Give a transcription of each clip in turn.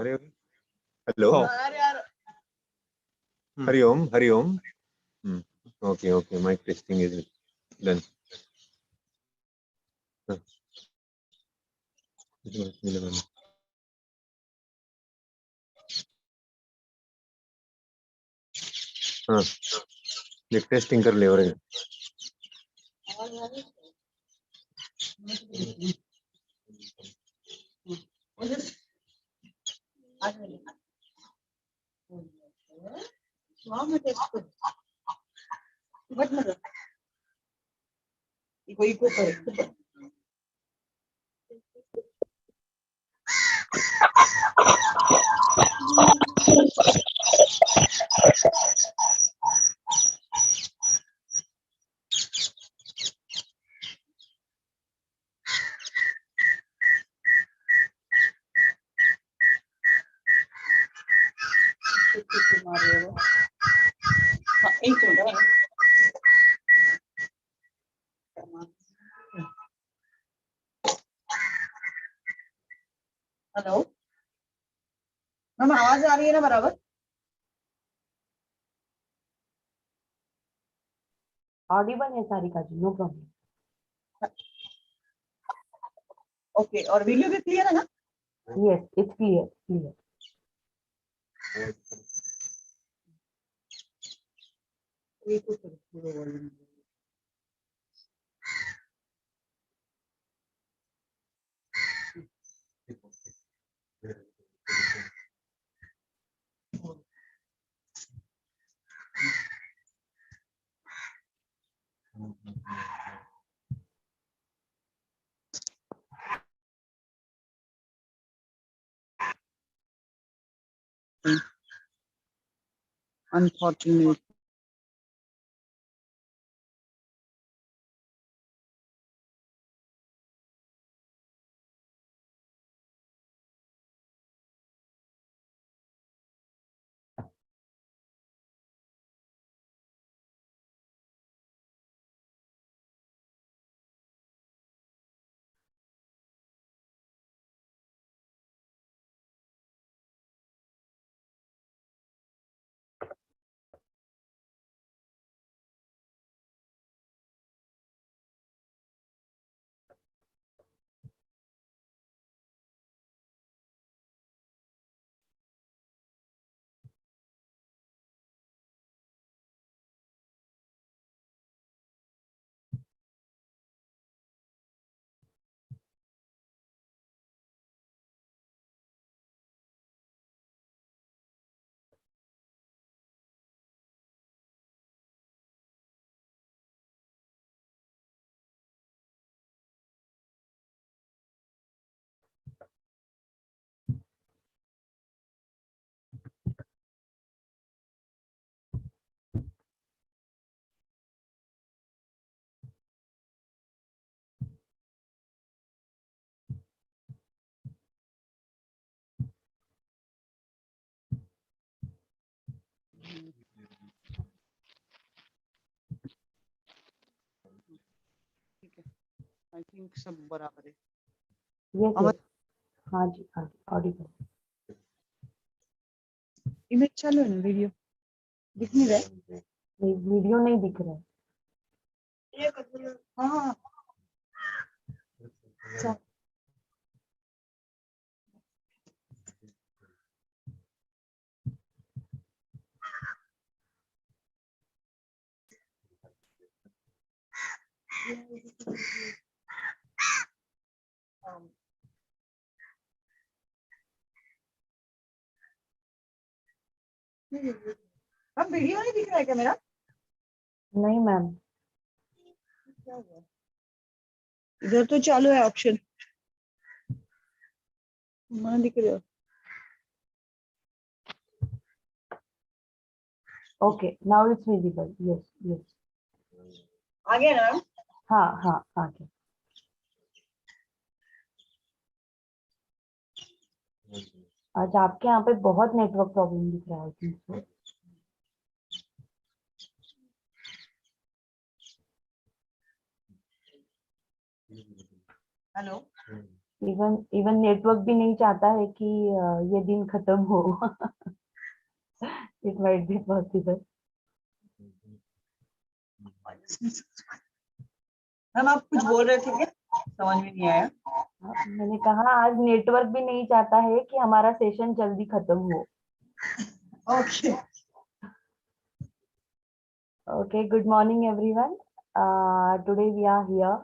अरे hello Hari Om Hari Om okay okay mike testing is done हाँ testing कर ले और हेलो मैम, आवाज आ रही है ना बराबर? ऑडिबल है सारिका जी, नो प्रॉब्लम। ओके, और वीडियो भी क्लियर है ना? Yes, it's clear clear. Unfortunate ठीक है, आई थिंक सब बराबर है। यस आवाज यस, हाँ जी ऑडिबल। इमेज चालू है ना? वीडियो दिख नहीं रहा है? नहीं, वीडियो नहीं दिख रहा है। हाँ चा- अब वीडियो नहीं दिख रहा है क्या मेरा? नहीं मैम। क्या हुआ? इधर तो चालू है ऑप्शन, मैं दिख रहा है। Okay, now it's visible. Yes yes, आ गया ना? हाँ हाँ आ गया। आज आपके यहाँ पे बहुत नेटवर्क प्रॉब्लम दिख रहा है, I think so. Hello even even network भी नहीं चाहता है कि ये दिन खत्म हो. It might be possible. Ma'am आप कुछ बोल रहे थे क्या? समझ में नहीं आया. मैंने कहा आज नेटवर्क भी नहीं चाहता है कि हमारा सेशन जल्दी खत्म हो. Okay. Okay, good morning everyone. Today we are here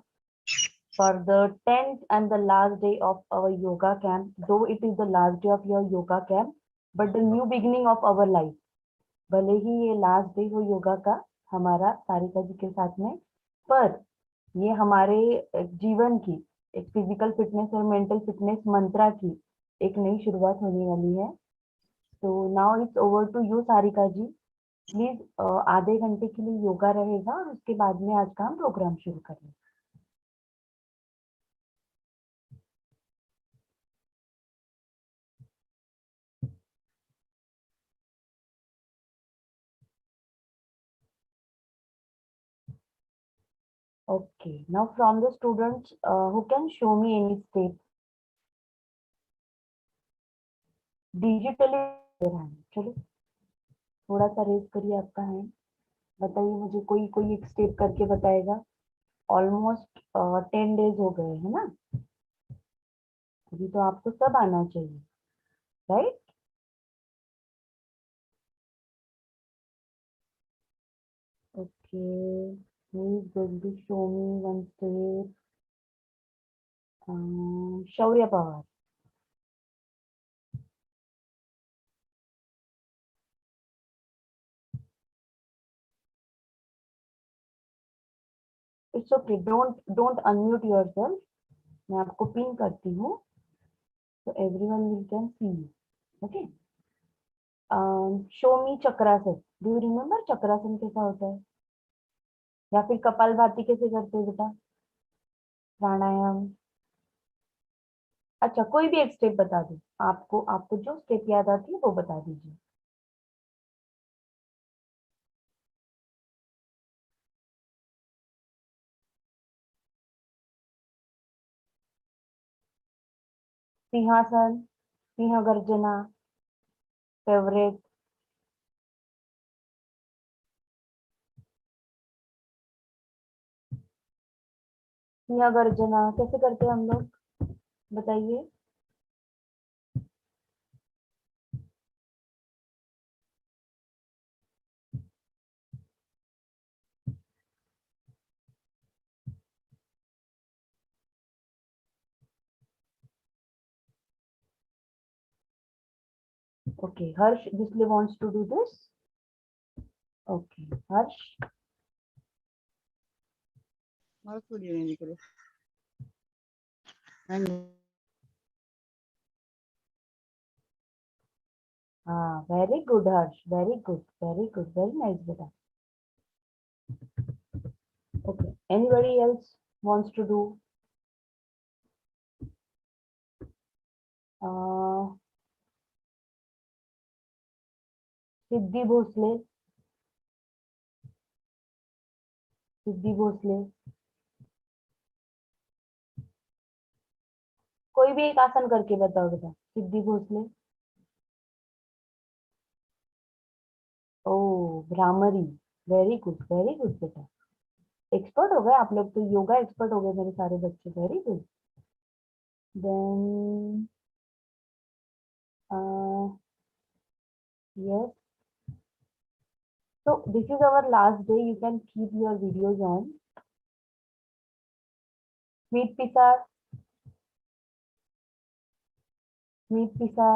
for the 10th and the last day of our yoga camp. Though it is the last day of your yoga camp, but the new beginning of our life. भले ही ये last day हो योगा का हमारा सारिका जी के साथ में, पर ये हमारे जीवन की एक फिजिकल फिटनेस और मेंटल फिटनेस मंत्रा की एक नई शुरुआत होने वाली है. तो now it's over to you Sarika ji. Please आधे घंटे के लिए योगा रहेगा और उसके बाद में आज का हम प्रोग्राम शुरू करेंगे. Okay, now from the students who can show me any step digitally. चलो थोड़ा सा रेज करिए आपका हैंड. बताइए मुझे कोई कोई एक स्टेप करके बताएगा. ऑलमोस्ट 10 डेज हो गए है ना. अभी तो आपको सब आना चाहिए, right? Okay, who is going to show me one step? Shaurya Pawar. It's okay, don't unmute yourself. मैं आपको पिन करती हूँ तो everyone will can see you. Okay. Show me chakrasana. Do you remember chakrasana कैसा होता है? या फिर कपालभाति कैसे करते हैं बेटा? प्राणायाम. अच्छा, कोई भी एक स्टेप बता दो. आपको आपको जो स्टेप याद आती है वो बता दीजिए. सिंहासन, सिंह गर्जना, फेवरेट. सिंह गर्जना कैसे करते हैं हम लोग, बताइए. Okay, Harsh Disle wants to do this. Okay, Harsh. Marks video नहीं दिख रहे. हाँ, very good Harsh, very good, very good, very nice बेटा. Okay, anybody else wants to do? Siddhi Bhosale, Siddhi Bhosale. कोई भी एक आसन करके बताओ बेटा. Siddhi Bhosale. Oh, Bhramari. Very good बेटा. एक्सपर्ट हो गए आप लोग तो, योगा एक्सपर्ट हो गए मेरे सारे बच्चे. Very good. Then yes, so this is our last day. You can keep your videos on. Meet Pisar, meet Pisar.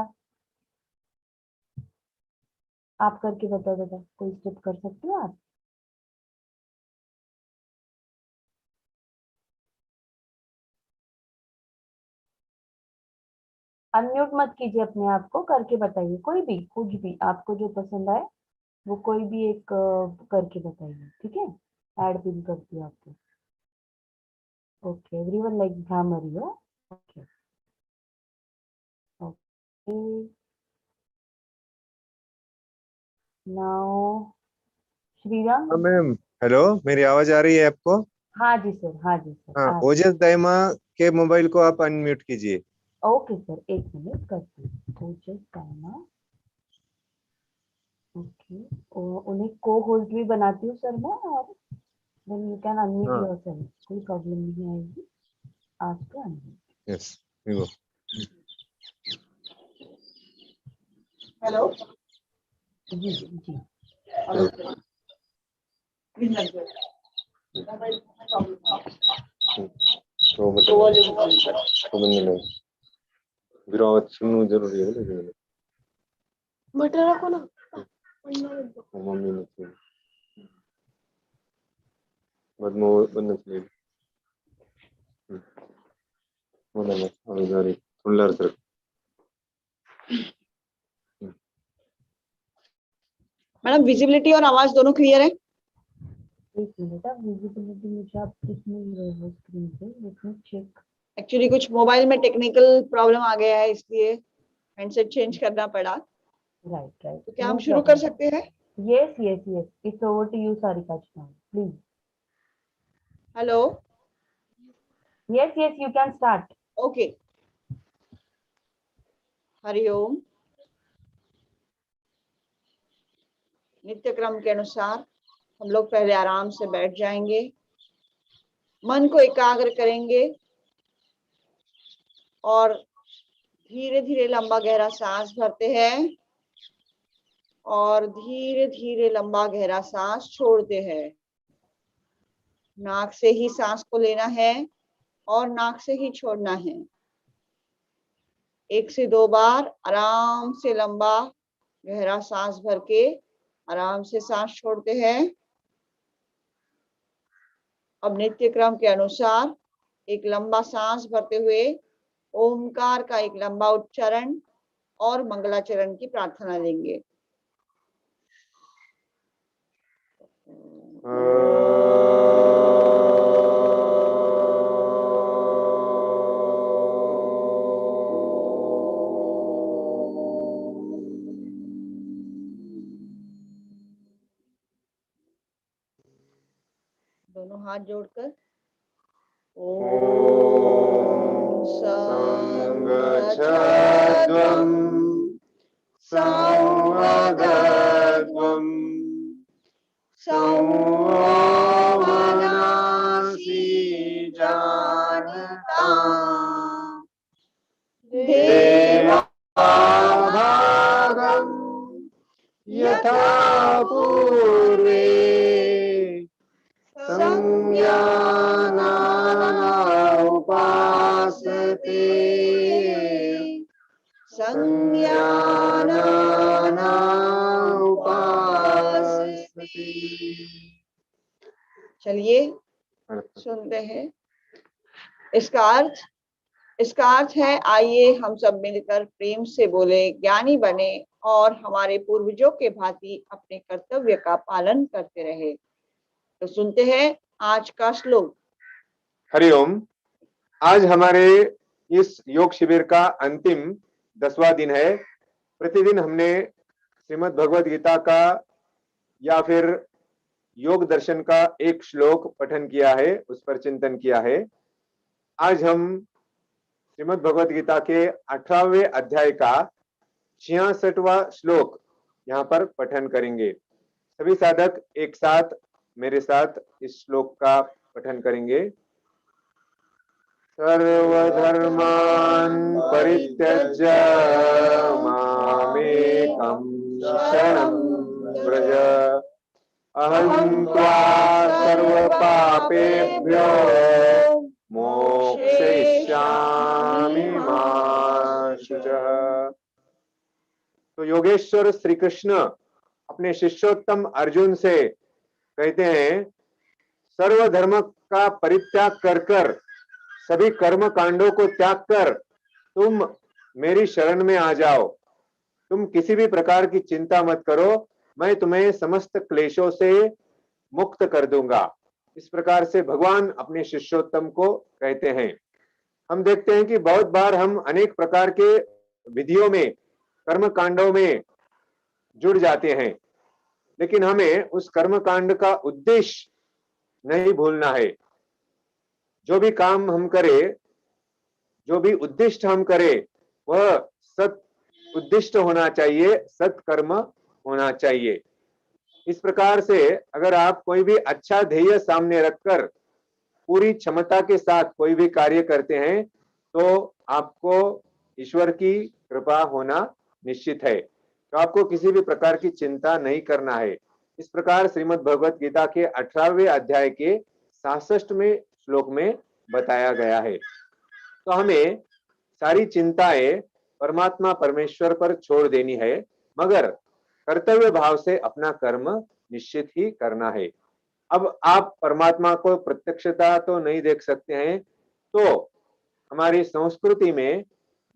आप करके बताओ बेटा, कोई स्टेप कर सकते हो आप? अनम्यूट मत कीजिए अपने आप को, करके बताइए. कोई भी कुछ भी आपको जो पसंद आए वो कोई भी एक करके बताइए. ठीक है, ऐड पिन करती हूँ आपको. ओके, एवरीवन लाइक भ्रामरी हो. Okay okay. नाउ श्रीराम. हाँ मैम, हेलो, मेरी आवाज आ रही है आपको? हाँ जी सर, हाँ जी सर, हाँ, आ ओजस दाइमा आपके मोबाइल को आप अनम्यूट कीजिए। ओके सर, एक मिनट करती हूँ। तो जस्ट करना। ओके, उन्हें को होस्ट भी बनाती हूँ सर मैं, और देन यू कैन अनम्यूट हाँ। योरसेल्फ, कोई प्रॉब्लम नहीं आएगी। After unmute. Yes, we go. Hello जी जी। तो मतलब गिरावट सुनना जरूरी है लेकिन बटर रखो ना। मम्मी ने बदमो बंद चाहिए मतलब अभी फुल्लर सर। मैडम विजिबिलिटी और आवाज दोनों क्लियर है? एक मिनट, अब विजिबिलिटी मुझे आप दिख नहीं रहे हो स्क्रीन पे, लेट मी चेक। एक्चुअली कुछ मोबाइल में टेक्निकल प्रॉब्लम आ गया है, इसलिए हैंडसेट चेंज करना पड़ा। राइट राइट, तो क्या हम शुरू कर सकते हैं? Yes yes yes, it's over to you Sarika ji, please. Hello, yes yes, you can start. Okay. Hariom. नित्य क्रम के अनुसार हम लोग पहले आराम से बैठ जाएंगे, मन को एकाग्र करेंगे और धीरे धीरे लंबा गहरा सांस भरते हैं और धीरे धीरे लंबा गहरा सांस छोड़ते हैं। नाक से ही सांस को लेना है और नाक से ही छोड़ना है। 1 से 2 बार आराम से लंबा गहरा सांस भर के आराम से सांस छोड़ते हैं। अब नित्य क्रम के अनुसार एक लंबा सांस भरते हुए ओमकार का एक लंबा उच्चारण और मंगलाचरण की प्रार्थना लेंगे। दोनों हाथ जोड़कर ओम संगच्छध्वं संवदध्वं संवमनसि जानताम् देवाभागं यथा पूर्वे संज्ञाना उपासते संज्ञाना उपासते। चलिए सुनते हैं इसका अर्थ है, आइए हम सब मिलकर प्रेम से बोले, ज्ञानी बने और हमारे पूर्वजों के भांति अपने कर्तव्य का पालन करते रहे। तो सुनते हैं आज का श्लोक। हरिओम। आज हमारे इस योग शिविर का अंतिम 10वां दिन है। प्रतिदिन हमने श्रीमद् भगवद गीता का या फिर योग दर्शन का एक श्लोक पठन किया है, उस पर चिंतन किया है। आज हम श्रीमद् भगवद गीता के 18वें अध्याय का 66वां श्लोक यहाँ पर पठन करेंगे। सभी साधक एक साथ मेरे साथ इस श्लोक का पठन करेंगे। सर्वधर्मान् परित्यज्य मामेकं शरणं व्रज अहं त्वा सर्वपापेभ्यो मोक्षयिष्यामि मा शुचः। तो योगेश्वर श्री कृष्ण अपने शिष्योत्तम अर्जुन से कहते हैं, सर्वधर्म का परित्याग कर सभी कर्म कांडों को त्याग कर तुम मेरी शरण में आ जाओ। तुम किसी भी प्रकार की चिंता मत करो, मैं तुम्हें समस्त क्लेशों से मुक्त कर दूंगा। इस प्रकार से भगवान अपने शिष्योत्तम को कहते हैं। हम देखते हैं कि बहुत बार हम अनेक प्रकार के विधियों में, कर्म कांडों में जुड़ जाते हैं, लेकिन हमें उस कर्म कांड का उद्देश्य नहीं भूलना है। जो भी काम हम करें जो भी उद्दिष्ट हम करें वह सत उद्दिष्ट होना चाहिए, सत्कर्म होना चाहिए। इस प्रकार से अगर आप कोई भी अच्छा ध्येय सामने रखकर पूरी क्षमता के साथ कोई भी कार्य करते हैं तो आपको ईश्वर की कृपा होना निश्चित है। तो आपको किसी भी प्रकार की चिंता नहीं करना है। इस प्रकार श्रीमद् भगवत गीता के 18वें अध्याय के 66वें श्लोक में बताया गया है। तो हमें सारी चिंताएं परमात्मा परमेश्वर पर छोड़ देनी है, मगर कर्तव्य भाव से अपना कर्म निश्चित ही करना है। अब आप परमात्मा को प्रत्यक्षता तो नहीं देख सकते हैं, तो हमारी संस्कृति में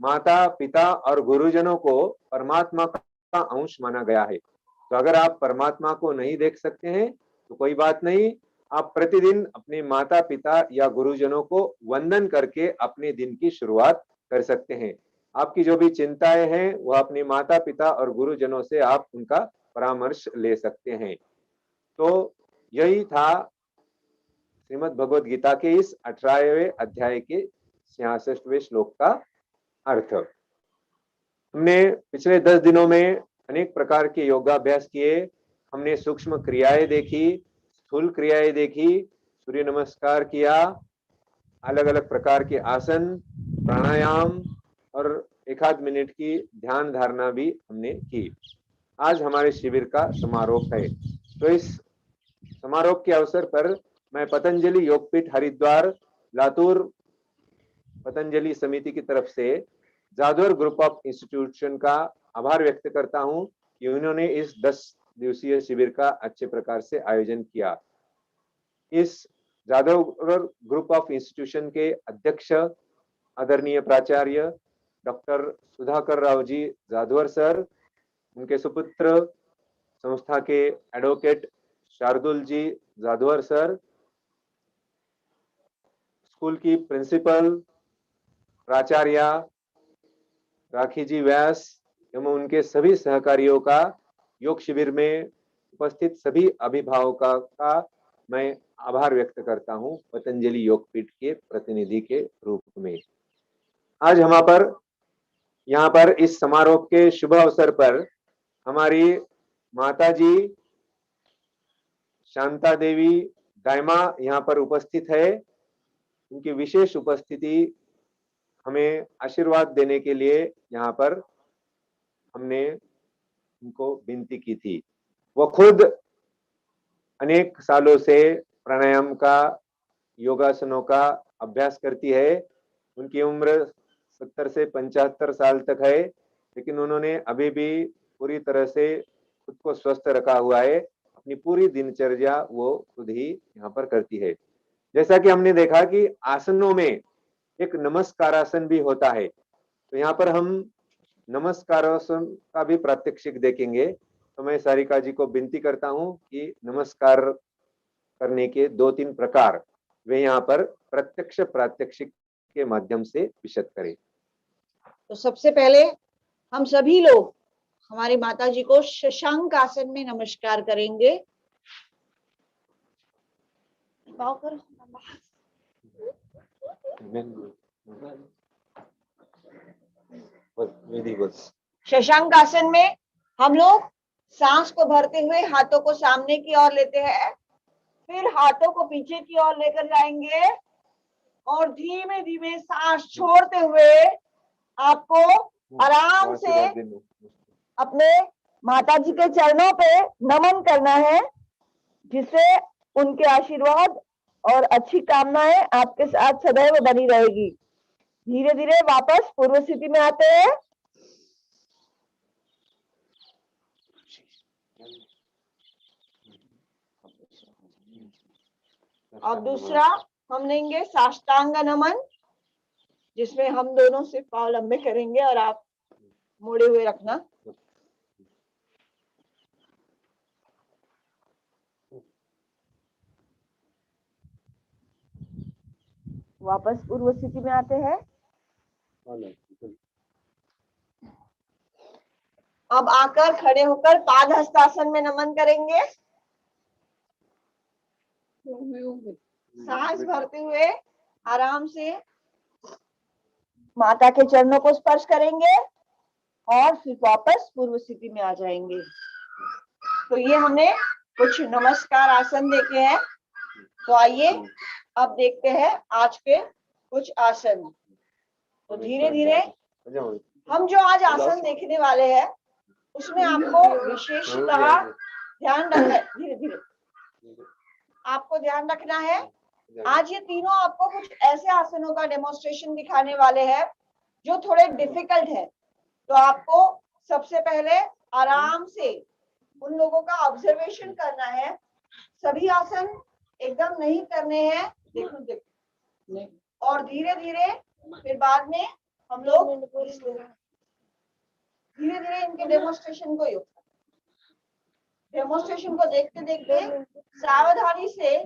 माता पिता और गुरुजनों को परमात्मा का अंश माना गया है। तो अगर आप परमात्मा को नहीं देख सकते हैं तो कोई बात नहीं, आप प्रतिदिन अपने माता पिता या गुरुजनों को वंदन करके अपने दिन की शुरुआत कर सकते हैं। आपकी जो भी चिंताएं हैं वह अपने माता पिता और गुरुजनों से आप उनका परामर्श ले सकते हैं। तो यही था श्रीमद् भगवद गीता के इस 18वें अध्याय के 66वें श्लोक का अर्थ। हमने पिछले 10 दिनों में अनेक प्रकार के योगाभ्यास किए। हमने सूक्ष्म क्रियाएं देखी, स्थूल क्रियाएं देखी, सूर्य नमस्कार किया, अलग अलग प्रकार के आसन, प्राणायाम और एक आध मिनट की ध्यान धारणा भी हमने की। आज हमारे शिविर का समारोह है। तो इस समारोह के अवसर पर मैं पतंजलि योगपीठ हरिद्वार लातूर पतंजलि समिति की तरफ से जादवर ग्रुप ऑफ इंस्टीट्यूशन का आभार व्यक्त करता हूं कि उन्होंने इस 10 दिवसीय शिविर का अच्छे प्रकार से आयोजन किया। इस जादवर ग्रुप ऑफ इंस्टीट्यूशन के अध्यक्ष आदरणीय प्राचार्य डॉक्टर सुधाकर राव जी जादवर सर, उनके सुपुत्र संस्था के एडवोकेट शार्दुल जी जादवर सर, स्कूल की प्रिंसिपल प्राचार्य राखी जी व्यास एवं उनके सभी सहकारियों का, योग शिविर में उपस्थित सभी अभिभावकों का मैं आभार व्यक्त करता हूं पतंजलि योगपीठ के प्रतिनिधि के रूप में। आज यहाँ पर इस समारोह के शुभ अवसर पर हमारी माता जी शांता देवी दाइमा यहाँ पर उपस्थित है। उनकी विशेष उपस्थिति हमें आशीर्वाद देने के लिए यहाँ पर हमने उनको विनती की थी। वो खुद अनेक सालों से प्राणायाम का, योगासनों का अभ्यास करती है। उनकी उम्र 70 से 75 साल तक है, लेकिन उन्होंने अभी भी पूरी तरह से खुद को स्वस्थ रखा हुआ है। अपनी पूरी दिनचर्या वो खुद ही यहाँ पर करती है। जैसा कि हमने देखा कि आसनों में एक नमस्कारासन भी होता है, तो यहाँ पर हम नमस्कारासन का भी प्रात्यक्षिक देखेंगे। तो मैं सारिका जी को विनती करता हूँ कि नमस्कार करने के 2-3 प्रकार वे यहाँ पर प्रत्यक्ष प्रात्यक्षिक के माध्यम से विशद करें। तो सबसे पहले हम सभी लोग हमारी माता जी को शशांक आसन में नमस्कार करेंगे। शशांक आसन में हम लोग सांस को भरते हुए हाथों को सामने की ओर लेते हैं, फिर हाथों को पीछे की ओर लेकर जाएंगे और धीमे धीमे सांस छोड़ते हुए आपको आराम से अपने माता जी के चरणों पे नमन करना है, जिससे उनके आशीर्वाद और अच्छी कामनाएं आपके साथ सदैव बनी रहेगी। धीरे धीरे वापस पूर्व स्थिति में आते हैं। और दूसरा हम लेंगे साष्टांग नमन, जिसमें हम दोनों से पांव लंबे करेंगे और आप मोड़े हुए रखना। वापस पूर्व स्थिति में आते हैं। अब आकर खड़े होकर पाद हस्तासन में नमन करेंगे। सांस भरते हुए आराम से माता के चरणों को स्पर्श करेंगे और फिर वापस पूर्व स्थिति में आ जाएंगे। तो ये हमने कुछ नमस्कार आसन देखे हैं। तो आइए अब देखते हैं आज के कुछ आसन। तो धीरे धीरे हम जो आज आसन देखने वाले हैं उसमें आपको विशेषतः ध्यान रखना है। धीरे धीरे आपको ध्यान रखना है। आज ये तीनों आपको कुछ ऐसे आसनों का डेमोन्स्ट्रेशन दिखाने वाले हैं जो थोड़े डिफिकल्ट है। तो आपको सबसे पहले आराम से उन लोगों का ऑब्जर्वेशन करना है। सभी आसन एकदम नहीं करने हैं, देखो देखो, और धीरे धीरे फिर बाद में हम लोग धीरे धीरे इनके डेमोन्स्ट्रेशन को देखते देखते सावधानी से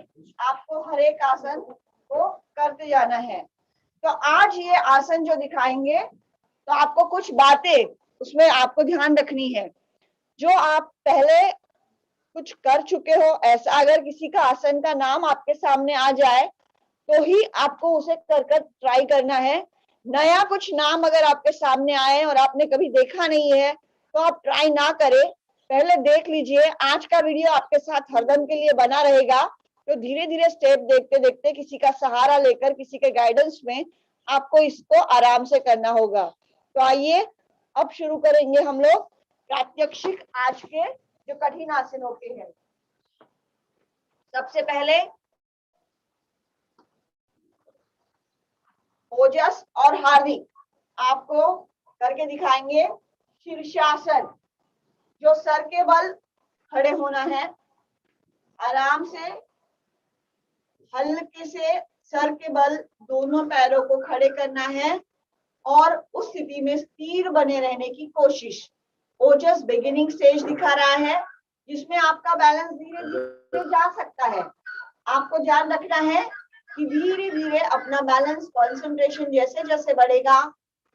आपको हर एक आसन को करते जाना है। तो आज ये आसन जो दिखाएंगे तो आपको कुछ बातें उसमें आपको ध्यान रखनी है। जो आप पहले कुछ कर चुके हो, ऐसा अगर किसी का आसन का नाम आपके सामने आ जाए तो ही आपको उसे कर ट्राई करना है। नया कुछ नाम अगर आपके सामने आए और आपने कभी देखा नहीं है तो आप ट्राई ना करें, पहले देख लीजिए। आज का वीडियो आपके साथ हरदम के लिए बना रहेगा। तो धीरे धीरे स्टेप देखते देखते किसी का सहारा लेकर, किसी के गाइडेंस में आपको इसको आराम से करना होगा। तो आइए अब शुरू करेंगे हम लोग प्रात्यक्षिक आज के जो कठिन आसनों के हैं। सबसे पहले ओजस और हार्दिक आपको करके दिखाएंगे शीर्षासन। जो सर के बल खड़े होना है, आराम से हल्के से सर के बल दोनों पैरों को खड़े करना है और उस स्थिति में स्थिर बने रहने की कोशिश। ओजस बिगिनिंग स्टेज दिखा रहा है जिसमें आपका बैलेंस धीरे धीरे जा सकता है। आपको ध्यान रखना है कि धीरे धीरे अपना बैलेंस, कंसंट्रेशन जैसे जैसे बढ़ेगा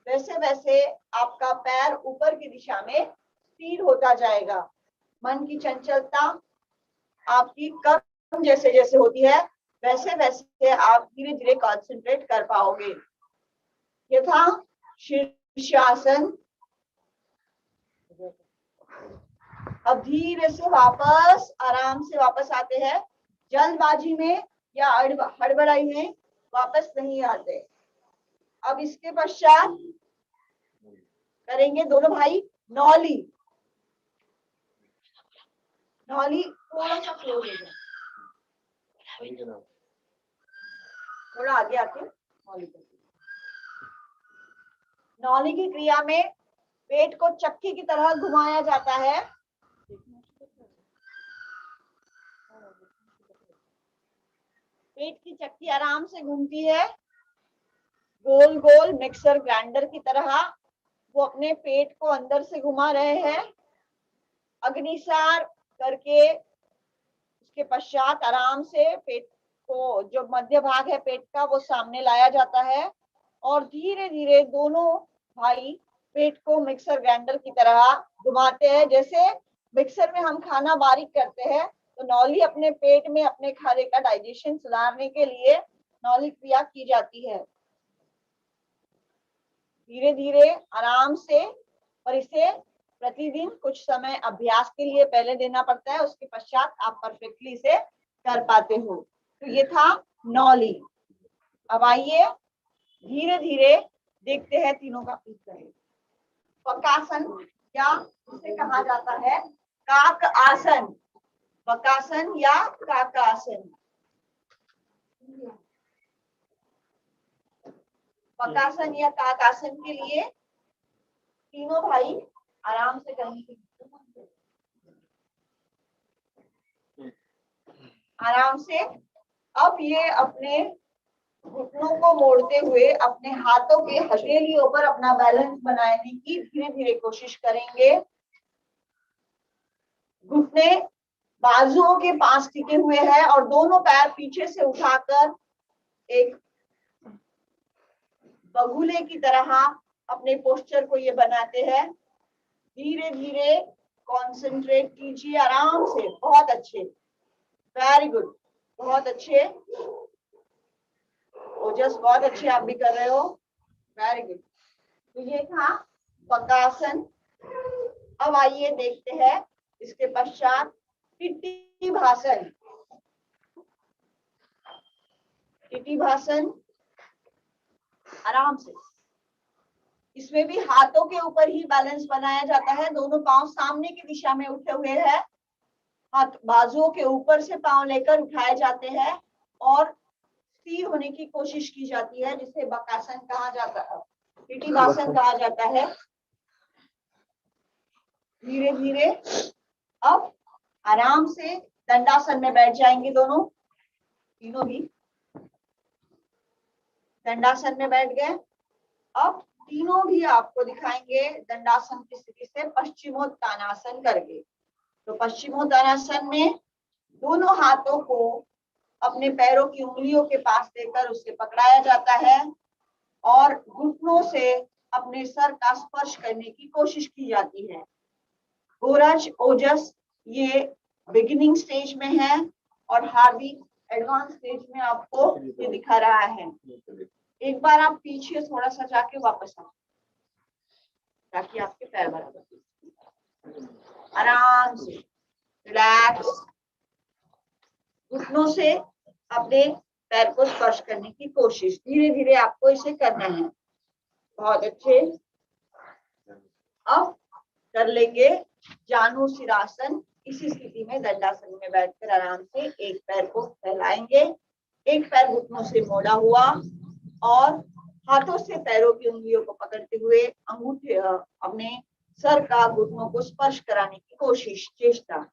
वैसे वैसे आपका पैर ऊपर की दिशा में स्थिर होता जाएगा। मन की चंचलता आपकी कम जैसे जैसे होती है वैसे वैसे आप धीरे धीरे कंसंट्रेट कर पाओगे। ये था शीर्षासन। अब धीरे से वापस आराम से वापस आते हैं। जल्दबाजी में या हड़बड़ाई में वापस नहीं आते। अब इसके पश्चात करेंगे दोनों भाई नौली। नौली थोड़ा सा क्लोज हो जाए, थोड़ा आगे आके नौली करते। नौली की क्रिया में पेट को चक्की की तरह घुमाया जाता है। पेट की चक्की आराम से घूमती है, गोल गोल मिक्सर ग्राइंडर की तरह। वो अपने पेट को अंदर से घुमा रहे हैं। अग्निसार करके उसके पश्चात आराम से पेट को, जो मध्य भाग है पेट का, वो सामने लाया जाता है और धीरे धीरे दोनों भाई पेट को मिक्सर ग्राइंडर की तरह घुमाते हैं। जैसे मिक्सर में हम खाना बारीक करते हैं तो नौली अपने पेट में अपने खाने का डाइजेशन सुधारने के लिए नौली क्रिया की जाती है। धीरे धीरे आराम से, और इसे प्रतिदिन कुछ समय अभ्यास के लिए पहले देना पड़ता है, उसके पश्चात आप परफेक्टली इसे कर पाते हो। तो ये था नौली। अब आइए धीरे धीरे देखते हैं तीनों का वक्रासन, या इसे कहा जाता है काक आसन। वक्रासन या काकासन। वक्रासन या काकासन के लिए तीनों भाई आराम से करेंगे। आराम से। अब ये अपने घुटनों को मोड़ते हुए अपने हाथों के हथेलियों पर अपना बैलेंस बनाने की धीरे धीरे कोशिश करेंगे। घुटने बाजुओं के पास टिके हुए हैं और दोनों पैर पीछे से उठाकर एक बगुले की तरह अपने पोस्चर को ये बनाते हैं। धीरे धीरे कंसंट्रेट कीजिए आराम से। बहुत अच्छे, वेरी गुड, बहुत अच्छे। ओजस बहुत अच्छे आप भी कर रहे हो, वेरी गुड। तो ये था बकासन। अब आइए देखते हैं इसके पश्चात टिटी भाषण। टिटी भाषण आराम से, इसमें भी हाथों के ऊपर ही बैलेंस बनाया जाता है। दोनों पांव सामने की दिशा में उठे हुए हैं, हाथ बाजुओं के ऊपर से पांव लेकर उठाए जाते हैं और स्थिर होने की कोशिश की जाती है, जिसे बकासन कहा जाता है, टिटी भाषण कहा जाता है। धीरे धीरे अब आराम से दंडासन में बैठ जाएंगे, दोनों तीनों भी दंडासन में बैठ गए। अब तीनों भी आपको दिखाएंगे दंडासन की स्थिति से पश्चिमोत्तानासन करके। तो पश्चिमोत्तानासन में दोनों हाथों को अपने पैरों की उंगलियों के पास लेकर उसे पकड़ाया जाता है और घुटनों से अपने सर का स्पर्श करने की कोशिश की जाती है। गोरज ओजस ये बिगिनिंग स्टेज में है और हार्दिक एडवांस स्टेज में आपको ये दिखा रहा है। एक बार आप पीछे थोड़ा सा जाके वापस आओ ताकि आपके पैर बराबर, आराम से रिलैक्स, घुटनों से अपने पैर को स्पर्श करने की कोशिश। धीरे धीरे आपको इसे करना है। बहुत अच्छे। अब कर लेंगे जानु सिरासन। इसी स्थिति में दंडासन में बैठकर आराम से एक पैर को फैलाएंगे, एक पैर घुटनों से मोड़ा हुआ और हाथों से पैरों की उंगलियों को पकड़ते हुए अंगूठे अपने सर का घुटनों को स्पर्श कराने की कोशिश, चेष्टा।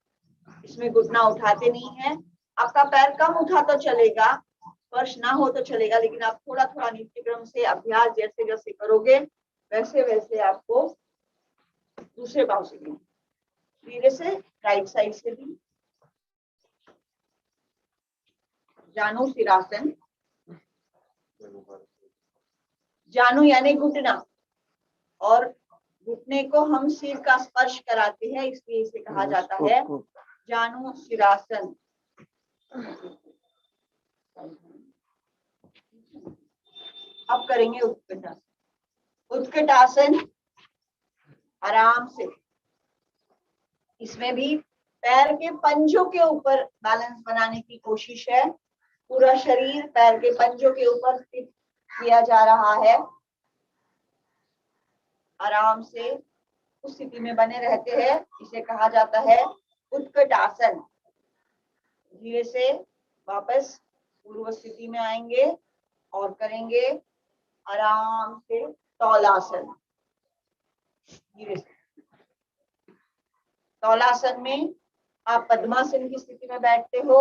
इसमें घुटना उठाते नहीं है। आपका पैर कम उठा तो चलेगा, स्पर्श ना हो तो चलेगा, लेकिन आप थोड़ा थोड़ा नित्य क्रम से अभ्यास जैसे जैसे करोगे वैसे वैसे आपको दूसरे पांव से भी, धीरे से राइट साइड से भी जानु सिरासन। जानु यानी घुटना, और घुटने को हम सिर का स्पर्श कराते हैं, इसलिए इसे कहा जाता है जानु सिरासन। अब करेंगे उत्कटासन। उत्कटासन आराम से, इसमें भी पैर के पंजों के ऊपर बैलेंस बनाने की कोशिश है। पूरा शरीर पैर के पंजों के ऊपर स्थित किया जा रहा है। आराम से उस स्थिति में बने रहते हैं, इसे कहा जाता है उत्कटासन। धीरे से वापस पूर्व स्थिति में आएंगे और करेंगे आराम से तौलासन। धीरे से तौलासन में आप पद्मासन की स्थिति में बैठते हो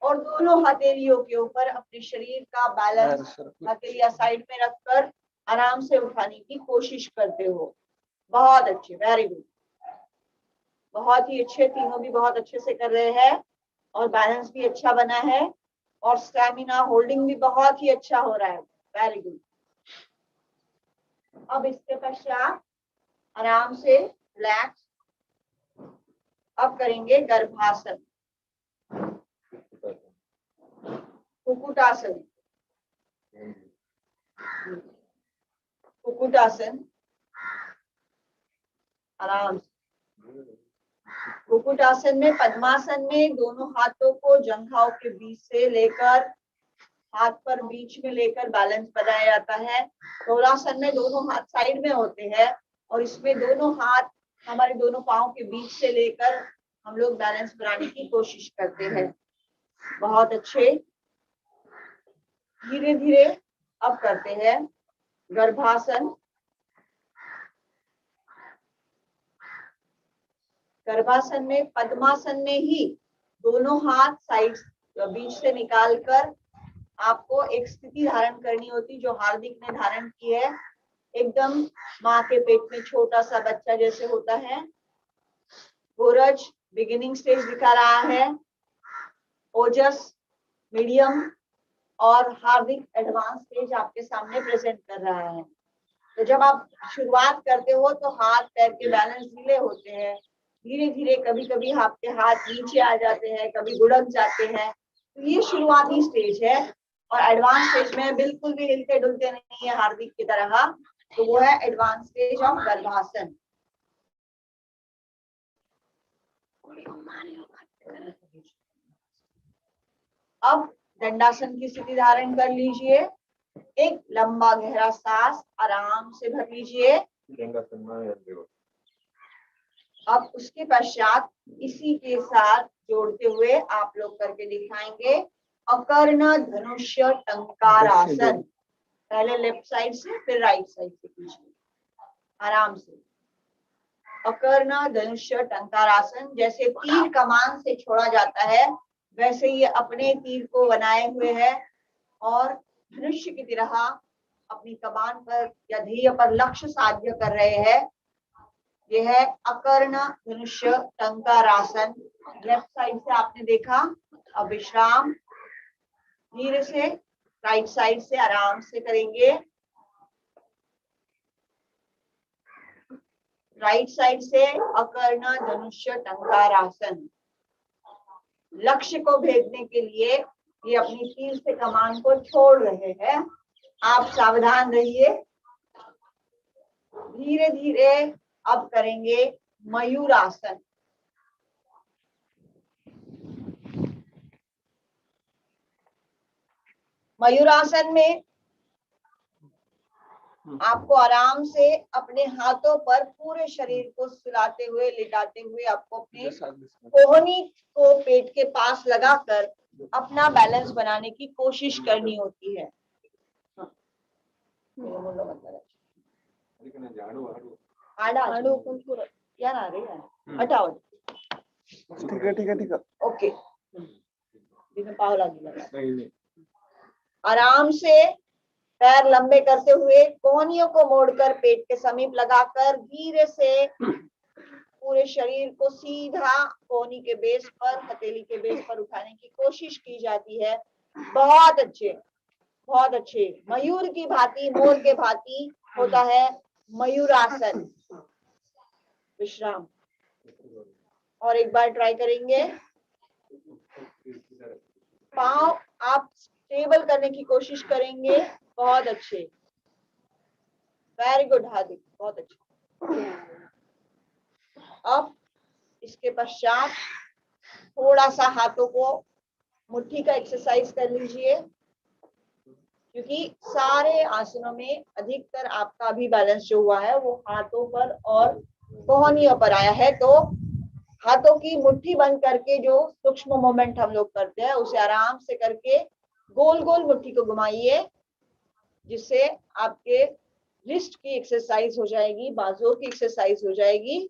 और दोनों हथेलियों के ऊपर अपने शरीर का बैलेंस हथेलियां साइड में रखकर आराम से उठाने की कोशिश करते हो। बहुत अच्छे, वेरी गुड, बहुत ही अच्छे। तीनों भी बहुत अच्छे से कर रहे हैं और बैलेंस भी अच्छा बना है और स्टैमिना होल्डिंग भी बहुत ही अच्छा हो रहा है। Very good. अब इसके पश्चात आराम से रिलैक्स। अब करेंगे गर्भासन, कुक्कुटासन। कुक्कुटासन आराम से। कुक्कुटासन में, पद्मासन में दोनों हाथों को जंघाओं के बीच से लेकर हाथ पर बीच में लेकर बैलेंस बनाया जाता है। तौलासन में दोनों हाथ साइड में होते हैं और इसमें दोनों हाथ हमारे दोनों पांव के बीच से लेकर हम लोग बैलेंस बनाने की कोशिश करते हैं। बहुत अच्छे। धीरे धीरे अब करते हैं गर्भासन। गर्भासन में, पद्मासन में ही दोनों हाथ साइड बीच से निकालकर आपको एक स्थिति धारण करनी होती जो हार्दिक ने धारण की है। एकदम माँ के पेट में छोटा सा बच्चा जैसे होता है। गोरज बिगिनिंग स्टेज दिखा रहा है, ओजस मीडियम और हार्दिक एडवांस स्टेज आपके सामने प्रेजेंट कर रहा है। तो जब आप शुरुआत करते हो तो हाथ पैर के बैलेंस ढीले होते हैं। धीरे धीरे कभी कभी आपके हाथ नीचे आ जाते हैं, कभी गुड़क जाते हैं। तो ये शुरुआती स्टेज है और एडवांस स्टेज में बिल्कुल भी हिलते डुलते नहीं है हार्दिक की तरह। तो वो है एडवांस स्टेज ऑफ गर्भासन। अब दंडासन की स्थिति धारण कर लीजिए। एक लंबा गहरा सांस आराम से भर लीजिए। अब उसके पश्चात इसी के साथ जोड़ते हुए आप लोग करके दिखाएंगे अकर्ण धनुष्य टंकारासन। पहले लेफ्ट साइड से फिर राइट साइड से कीजिए आराम से। अकर्ण धनुष्य टंकारासन, जैसे तीर कमान से छोड़ा जाता है वैसे ये अपने तीर को बनाए हुए है और धनुष्य की तरह अपनी कमान पर या ध्येय पर लक्ष्य साध्य कर रहे हैं। यह है अकर्ण धनुष्य टंकारासन। लेफ्ट साइड से आपने देखा। अब विश्राम धीरे से राइट साइड से आराम से करेंगे। राइट साइड से अकर्ण धनुष्य टंकारासन। लक्ष्य को भेदने के लिए ये अपनी तीर से कमान को छोड़ रहे हैं। आप सावधान रहिए। धीरे धीरे अब करेंगे मयूरासन। मयूरासन में आपको आराम से अपने हाथों पर पूरे शरीर को सुलाते हुए लिटाते हुए आपको अपने कोहनी को पेट के पास लगाकर अपना बैलेंस बनाने की कोशिश करनी होती है। हटाओ। ठीक है। ओके। आराम से पैर लंबे करते हुए कोहनियों को मोड़कर पेट के समीप लगाकर धीरे से पूरे शरीर को सीधा कोहनी के बेस पर, हथेली के बेस पर उठाने की कोशिश की जाती है। बहुत अच्छे, बहुत अच्छे। मयूर की भांति, मोर के भांति होता है मयूरासन। विश्राम। और एक बार ट्राई करेंगे। पांव आप स्टेबल करने की कोशिश करेंगे। बहुत अच्छे, वेरी गुड हार्दिक, बहुत अच्छे। अब इसके पश्चात थोड़ा सा हाथों को मुट्ठी का एक्सरसाइज कर लीजिए, क्योंकि सारे आसनों में अधिकतर आपका भी बैलेंस जो हुआ है वो हाथों पर और कोहनियों पर आया है। तो हाथों की मुट्ठी बंद करके जो सूक्ष्म मूवमेंट हम लोग करते हैं उसे आराम से करके गोल गोल मुट्ठी को घुमाइए, जिससे आपके रिस्ट की एक्सरसाइज हो जाएगी, बाजुओं की एक्सरसाइज हो जाएगी।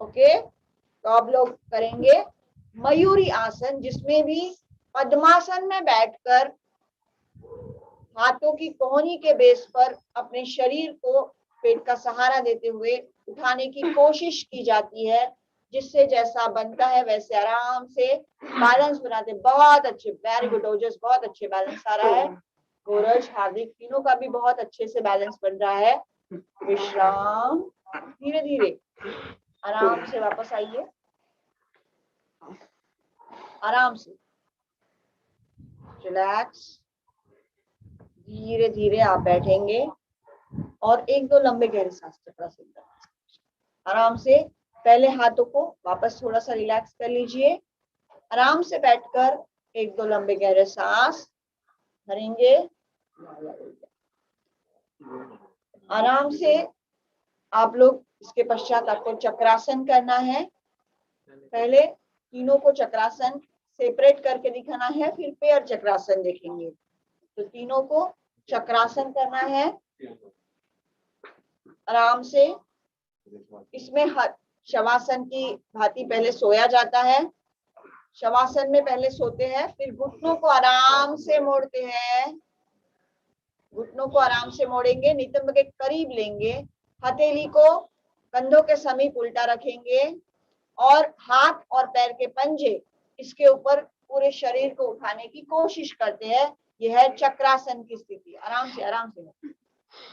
ओके, तो आप लोग करेंगे मयूरी आसन, जिसमें भी पद्मासन में बैठकर हाथों की कोहनी के बेस पर अपने शरीर को पेट का सहारा देते हुए उठाने की कोशिश की जाती है, जिससे जैसा बनता है वैसे आराम से बैलेंस बनाते। बहुत अच्छे, वेरी गुड ओजस, बहुत अच्छे बैलेंस आ रहा है। गोरज, हार्दिक, तीनों का भी बहुत अच्छे से बैलेंस बन रहा है। विश्राम। धीरे धीरे आराम से वापस आइए, आराम से रिलैक्स। धीरे धीरे आप बैठेंगे और एक दो लंबे गहरे सांस चक्रासन आराम से। पहले हाथों को वापस थोड़ा सा रिलैक्स कर लीजिए। आराम से बैठकर एक दो लंबे गहरे सांस भरेंगे। आराम से आप लोग इसके पश्चात आपको चक्रासन करना है। पहले तीनों को चक्रासन सेपरेट करके दिखाना है, फिर पेयर चक्रासन देखेंगे। तो तीनों को चक्रासन करना है आराम से। इसमें शवासन की भांति पहले सोया जाता है। शवासन में पहले सोते हैं, फिर घुटनों को आराम से मोड़ते हैं। घुटनों को आराम से मोड़ेंगे, नितंब के करीब लेंगे, हथेली को कंधों के समीप उल्टा रखेंगे और हाथ और पैर के पंजे इसके ऊपर पूरे शरीर को उठाने की कोशिश करते हैं। यह है चक्रासन की स्थिति। आराम से, आराम से।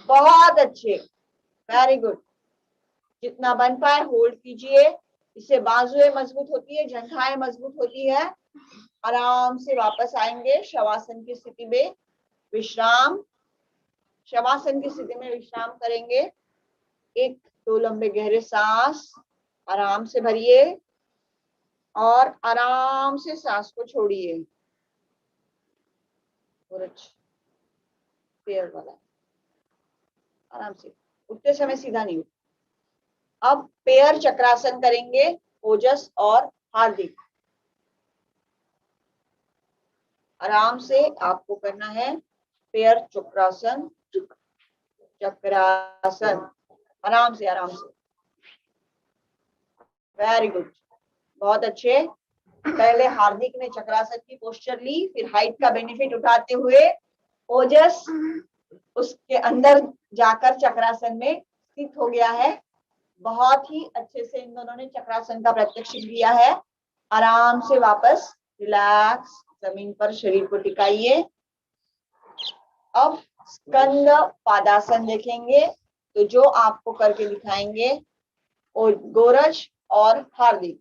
बहुत अच्छे, वेरी गुड। जितना बन पाए होल्ड कीजिए। इससे बाजुएं मजबूत होती है, जंघाएं मजबूत होती है। आराम से वापस आएंगे शवासन की स्थिति में। विश्राम। शवासन की स्थिति में विश्राम करेंगे। एक दो लंबे गहरे सांस आराम से भरिए और आराम से सांस को छोड़िए। पैर वाला आराम से, उठते समय सीधा नहीं उठ। अब पैर चक्रासन करेंगे ओजस और हार्दिक। आराम से आपको करना है पैर चक्रासन, चक्रासन, आराम से आराम से। वेरी गुड, बहुत अच्छे। पहले हार्दिक ने चक्रासन की पोस्चर ली, फिर हाइट का बेनिफिट उठाते हुए ओजस उसके अंदर जाकर चक्रासन में स्थित हो गया है। बहुत ही अच्छे से इन दोनों ने चक्रासन का प्रत्यक्षिक दिया है। आराम से वापस रिलैक्स जमीन पर शरीर को टिकाइए। अब स्कंद पादासन देखेंगे, तो जो आपको करके दिखाएंगे और गोरज और हार्दिक।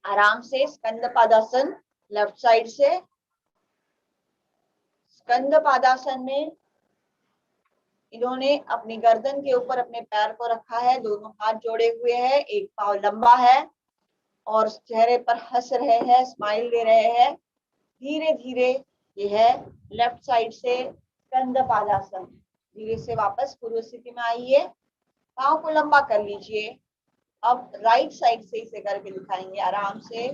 आराम से स्कंद पादासन लेफ्ट साइड से। स्कंद पादासन में इन्होंने अपनी गर्दन के ऊपर अपने पैर को रखा है, दोनों हाथ जोड़े हुए हैं, एक पांव लंबा है और चेहरे पर हंस रहे हैं, स्माइल दे रहे हैं। धीरे धीरे ये है लेफ्ट साइड से स्कंद पादासन। धीरे से वापस पूर्व स्थिति में आइए, पांव को लंबा कर लीजिए। अब राइट साइड से इसे करके दिखाएंगे आराम से।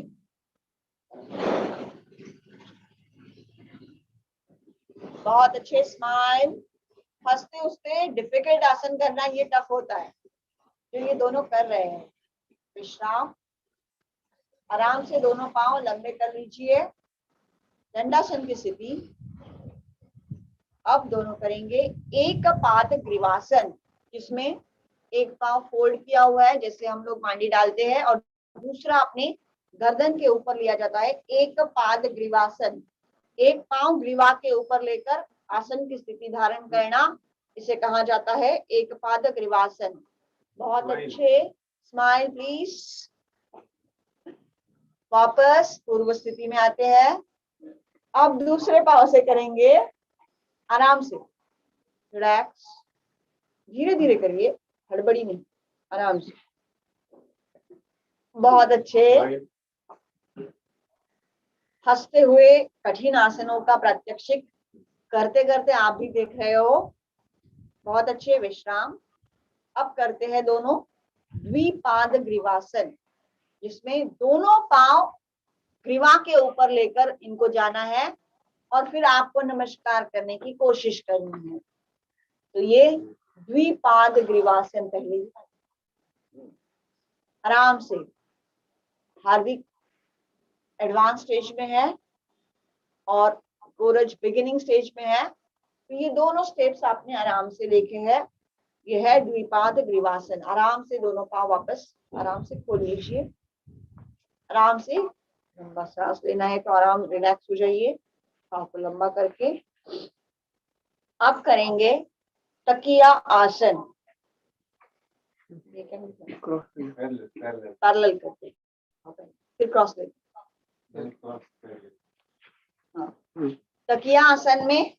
बहुत अच्छे, स्माइल। हंसते हंसते डिफिकल्ट आसन करना ये टफ होता है, जो ये दोनों कर रहे हैं। विश्राम, आराम से दोनों पांव लंबे कर लीजिए, दंडासन की स्थिति। अब दोनों करेंगे एक पाद ग्रीवासन, जिसमें एक पांव फोल्ड किया हुआ है जैसे हम लोग मांडी डालते हैं और दूसरा अपने गर्दन के ऊपर लिया जाता है। एक पाद ग्रीवासन, एक पांव ग्रीवा के ऊपर लेकर आसन की स्थिति धारण करना, इसे कहा जाता है एक पाद ग्रीवासन। बहुत अच्छे, स्माइल प्लीज। वापस पूर्व स्थिति में आते हैं। अब दूसरे पांव से करेंगे आराम से, रिलैक्स, धीरे धीरे करिए, हड़बड़ी नहीं, आराम से। बहुत अच्छे। हंसते हुए कठिन आसनों का प्रात्यक्षिक करते करते आप भी देख रहे हो। बहुत अच्छे, विश्राम। अब करते हैं दोनों द्विपाद ग्रीवासन, जिसमें दोनों पांव ग्रीवा के ऊपर लेकर इनको जाना है और फिर आपको नमस्कार करने की कोशिश करनी है। तो ये द्विपाद ग्रीवासन पहले आराम से। हार्दिक एडवांस स्टेज में है और गोरज बिगिनिंग स्टेज में है, तो ये दोनों स्टेप्स आपने आराम से देखे हैं। ये है द्विपाद ग्रीवासन। आराम से दोनों पांव वापस आराम से खोल लीजिए। आराम से लंबा सांस लेना है तो आराम, रिलैक्स हो जाइए, पांव को लंबा करके। अब करेंगे तकिया आसन, पैरेलल करके, फिर क्रॉस लेते। तकिया आसन में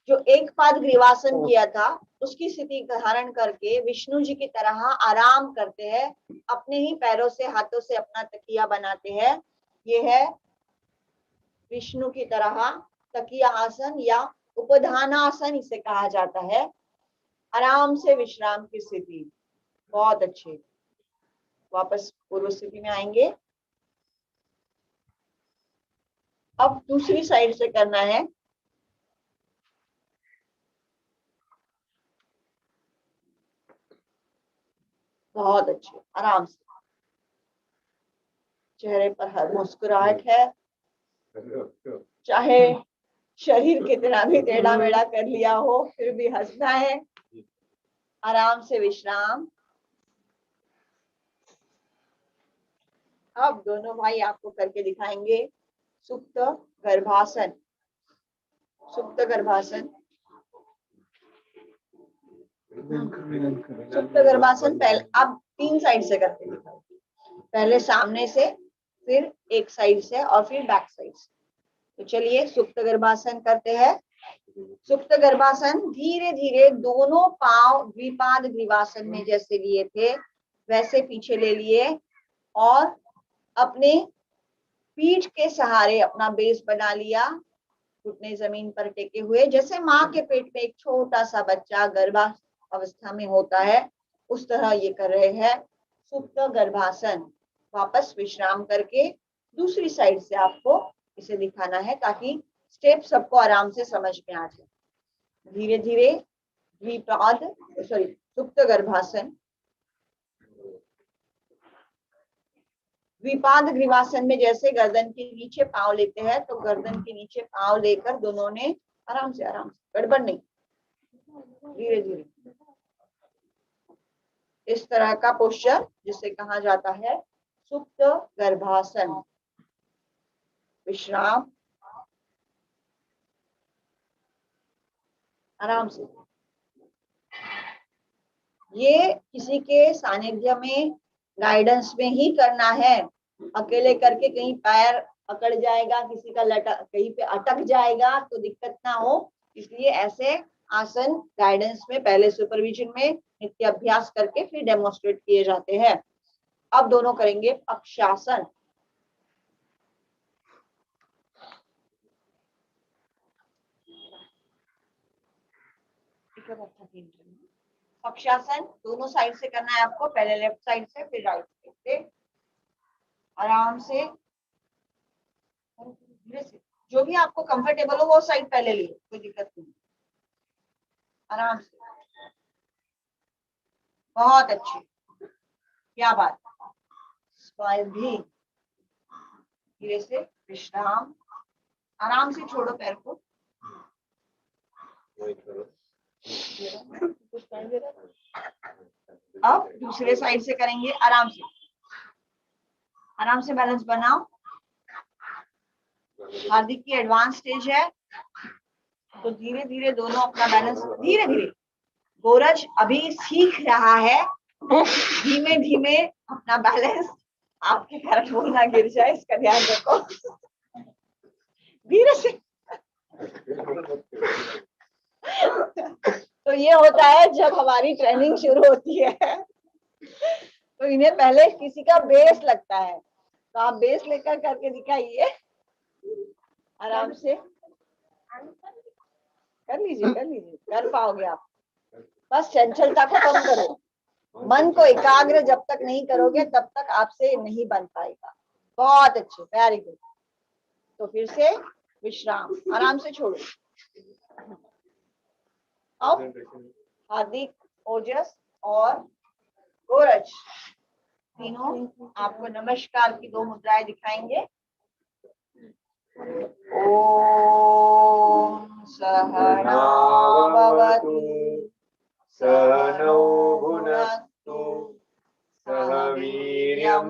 जो एक पाद ग्रीवासन किया था उसकी स्थिति धारण करके विष्णु जी की तरह आराम करते हैं, अपने ही पैरों से हाथों से अपना तकिया बनाते हैं। ये है विष्णु की तरह तकिया आसन या उपधानासन इसे कहा जाता है। आराम से विश्राम की स्थिति। बहुत अच्छे, वापस पूर्व स्थिति में आएंगे। अब दूसरी साइड से करना है। बहुत अच्छे, आराम से, चेहरे पर हर मुस्कुराहट है, चाहे शरीर कितना भी टेढ़ा मेढ़ा कर लिया हो फिर भी हंसना है। आराम से विश्राम। अब दोनों भाई आपको करके दिखाएंगे सुप्त गर्भासन। सुप्त गर्भासन, सुप्त गर्भासन पहले आप तीन साइड से करके दिखाओ, पहले सामने से, फिर एक साइड से और फिर बैक साइड से। तो चलिए सुप्त गर्भासन करते हैं। सुप्त गर्भासन, धीरे धीरे दोनों पांव द्विपाद ग्रीवासन में जैसे लिए थे वैसे पीछे ले लिए और अपने पीठ के सहारे अपना बेस बना लिया, घुटने जमीन पर टेके हुए, जैसे माँ के पेट में एक छोटा सा बच्चा गर्भावस्था में होता है उस तरह ये कर रहे हैं सुप्त गर्भासन। वापस विश्राम करके दूसरी साइड से आपको इसे दिखाना है ताकि स्टेप सबको आराम से समझ में आ जाए। धीरे धीरे सुप्त गर्भासन। द्विपाद ग्रीवासन में जैसे गर्दन के नीचे पांव लेते हैं तो गर्दन के नीचे पांव लेकर दोनों ने आराम से गड़बड़ नहीं, धीरे धीरे इस तरह का पोस्चर जिसे कहा जाता है सुप्त गर्भासन। विश्राम, आराम से। ये किसी के सानिध्य में गाइडेंस में ही करना है। अकेले करके कहीं पैर अकड़ जाएगा, किसी का कहीं पे अटक जाएगा तो दिक्कत ना हो, इसलिए ऐसे आसन गाइडेंस में पहले सुपरविजन में नित्य अभ्यास करके फिर डेमोन्स्ट्रेट किए जाते हैं। अब दोनों करेंगे पक्षासन। पक्षासन दोनों साइड से करना है आपको, पहले लेफ्ट साइड से फिर राइट साइड से। आराम से, जो भी आपको कंफर्टेबल हो वो साइड पहले लीजिए, कोई दिक्कत नहीं। आराम से, बहुत अच्छी, क्या बात। स्माइल भी, धीरे से विश्राम, आराम से छोड़ो पैर को। अब दूसरे साइड से करेंगे, आराम से बैलेंस बनाओ। हार्दिक की एडवांस स्टेज है तो धीरे धीरे दोनों अपना बैलेंस, धीरे धीरे। गोरज अभी सीख रहा है, धीमे धीमे अपना बैलेंस, आपके कारण वो ना गिर जाए इसका ध्यान रखो। धीरे से। तो ये होता है जब हमारी ट्रेनिंग शुरू होती है तो इन्हें पहले किसी का बेस लगता है, तो आप बेस लेकर करके दिखाइए। आराम से कर लीजिए, कर पाओगे आप। बस चंचलता को कम करो, मन को एकाग्र जब तक नहीं करोगे तब तक आपसे नहीं बन पाएगा। बहुत अच्छे, वेरी गुड। तो फिर से विश्राम, आराम से छोड़ो। अब हार्दिक, ओजस और गोरज तीनों आपको नमस्कार की 2 मुद्राएं दिखाएंगे। ओम सहना भवतु सहनौ भुनक्तु सह वीर्यं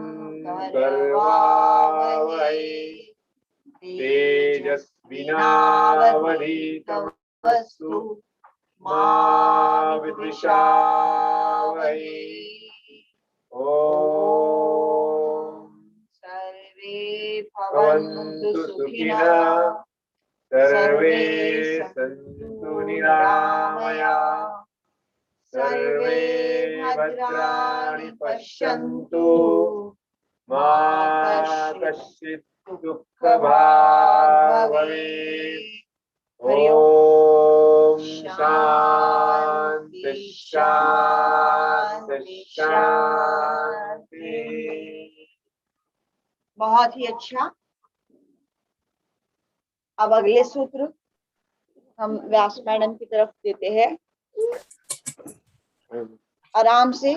करवावहै तेजस्विनावधीतमस्तु मा विद्विषावहै। ओम सर्वे भवन्तु सुखिनः सर्वे सन्तु निरामयाः सर्वे भद्राणि पश्यन्तु मा कश्चित् दुःखभाग् भवेत्। ओम शांति शांति शांति। बहुत ही अच्छा। अब अगले सूत्र हम व्यास मैडम की तरफ देते हैं, आराम से।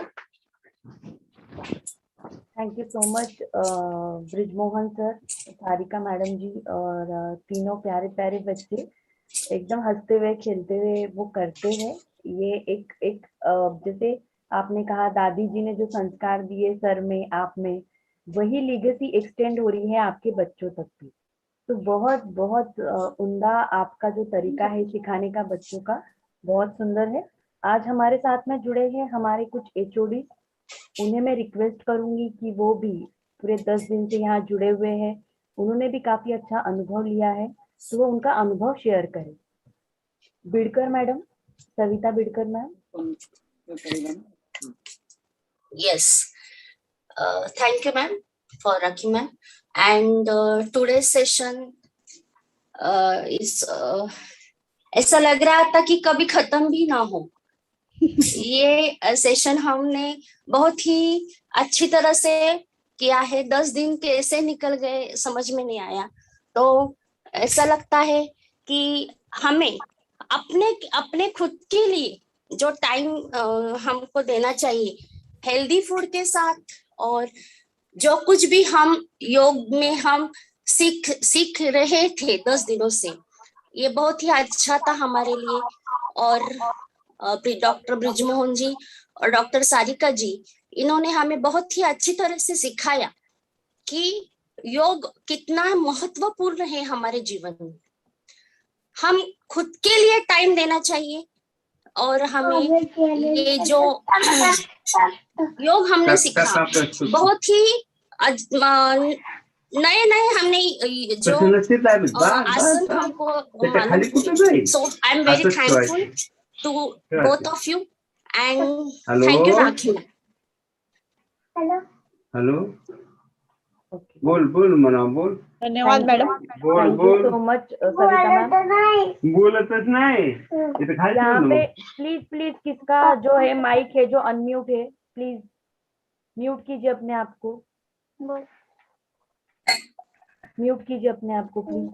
Thank you so much Brijmohan sir, Sarika madam ji और तीनों प्यारे प्यारे बच्चे एकदम हंसते हुए खेलते हुए वो करते हैं। ये एक जैसे आपने कहा दादी जी ने जो संस्कार दिए सर में आप में, वही लीगेसी एक्सटेंड हो रही है आपके बच्चों तक भी। तो बहुत बहुत उम्दा आपका जो तरीका है सिखाने का बच्चों का, बहुत सुंदर है। आज हमारे साथ में जुड़े हैं हमारे कुछ एचओडी, उन्हें मैं रिक्वेस्ट करूंगी कि वो भी पूरे 10 दिन से यहाँ जुड़े हुए हैं, उन्होंने भी काफी अच्छा अनुभव लिया है तो वो उनका अनुभव शेयर करें। Bidkar madam, Savita Bidkar ma'am. Yes. Thank you, ma'am, for Rakhi ma'am. And today's session is ऐसा लग रहा था कि कभी खत्म भी ना हो. ये सेशन हमने बहुत ही अच्छी तरह से किया है. 10 दिन कैसे निकल गए समझ में नहीं आया. तो ऐसा लगता है कि हमें अपने अपने खुद के लिए जो टाइम हमको देना चाहिए हेल्दी फूड के साथ, और जो कुछ भी हम योग में हम सीख रहे थे 10 दिनों से, ये बहुत ही अच्छा था हमारे लिए. और डॉक्टर ब्रिजमोहन जी और डॉक्टर सारिका जी, इन्होंने हमें बहुत ही अच्छी तरह से सिखाया कि योग कितना महत्वपूर्ण है हमारे जीवन में. हम खुद के लिए टाइम देना चाहिए, और हमें ये जो योग हमने सीखा बहुत ही नए नए हमने जो आसन हमको मालूम. So I am very thankful to both of you and thank you Rakhi. Hello बोल मना बोल. धन्यवाद madam. Thank you so much Savita ma'am. बोलतच नाही. इथे खाली यहाँ पे प्लीज किसका जो है माइक है जो अनम्यूट है, प्लीज म्यूट कीजिए अपने आप को. म्यूट कीजिए अपने आप को प्लीज.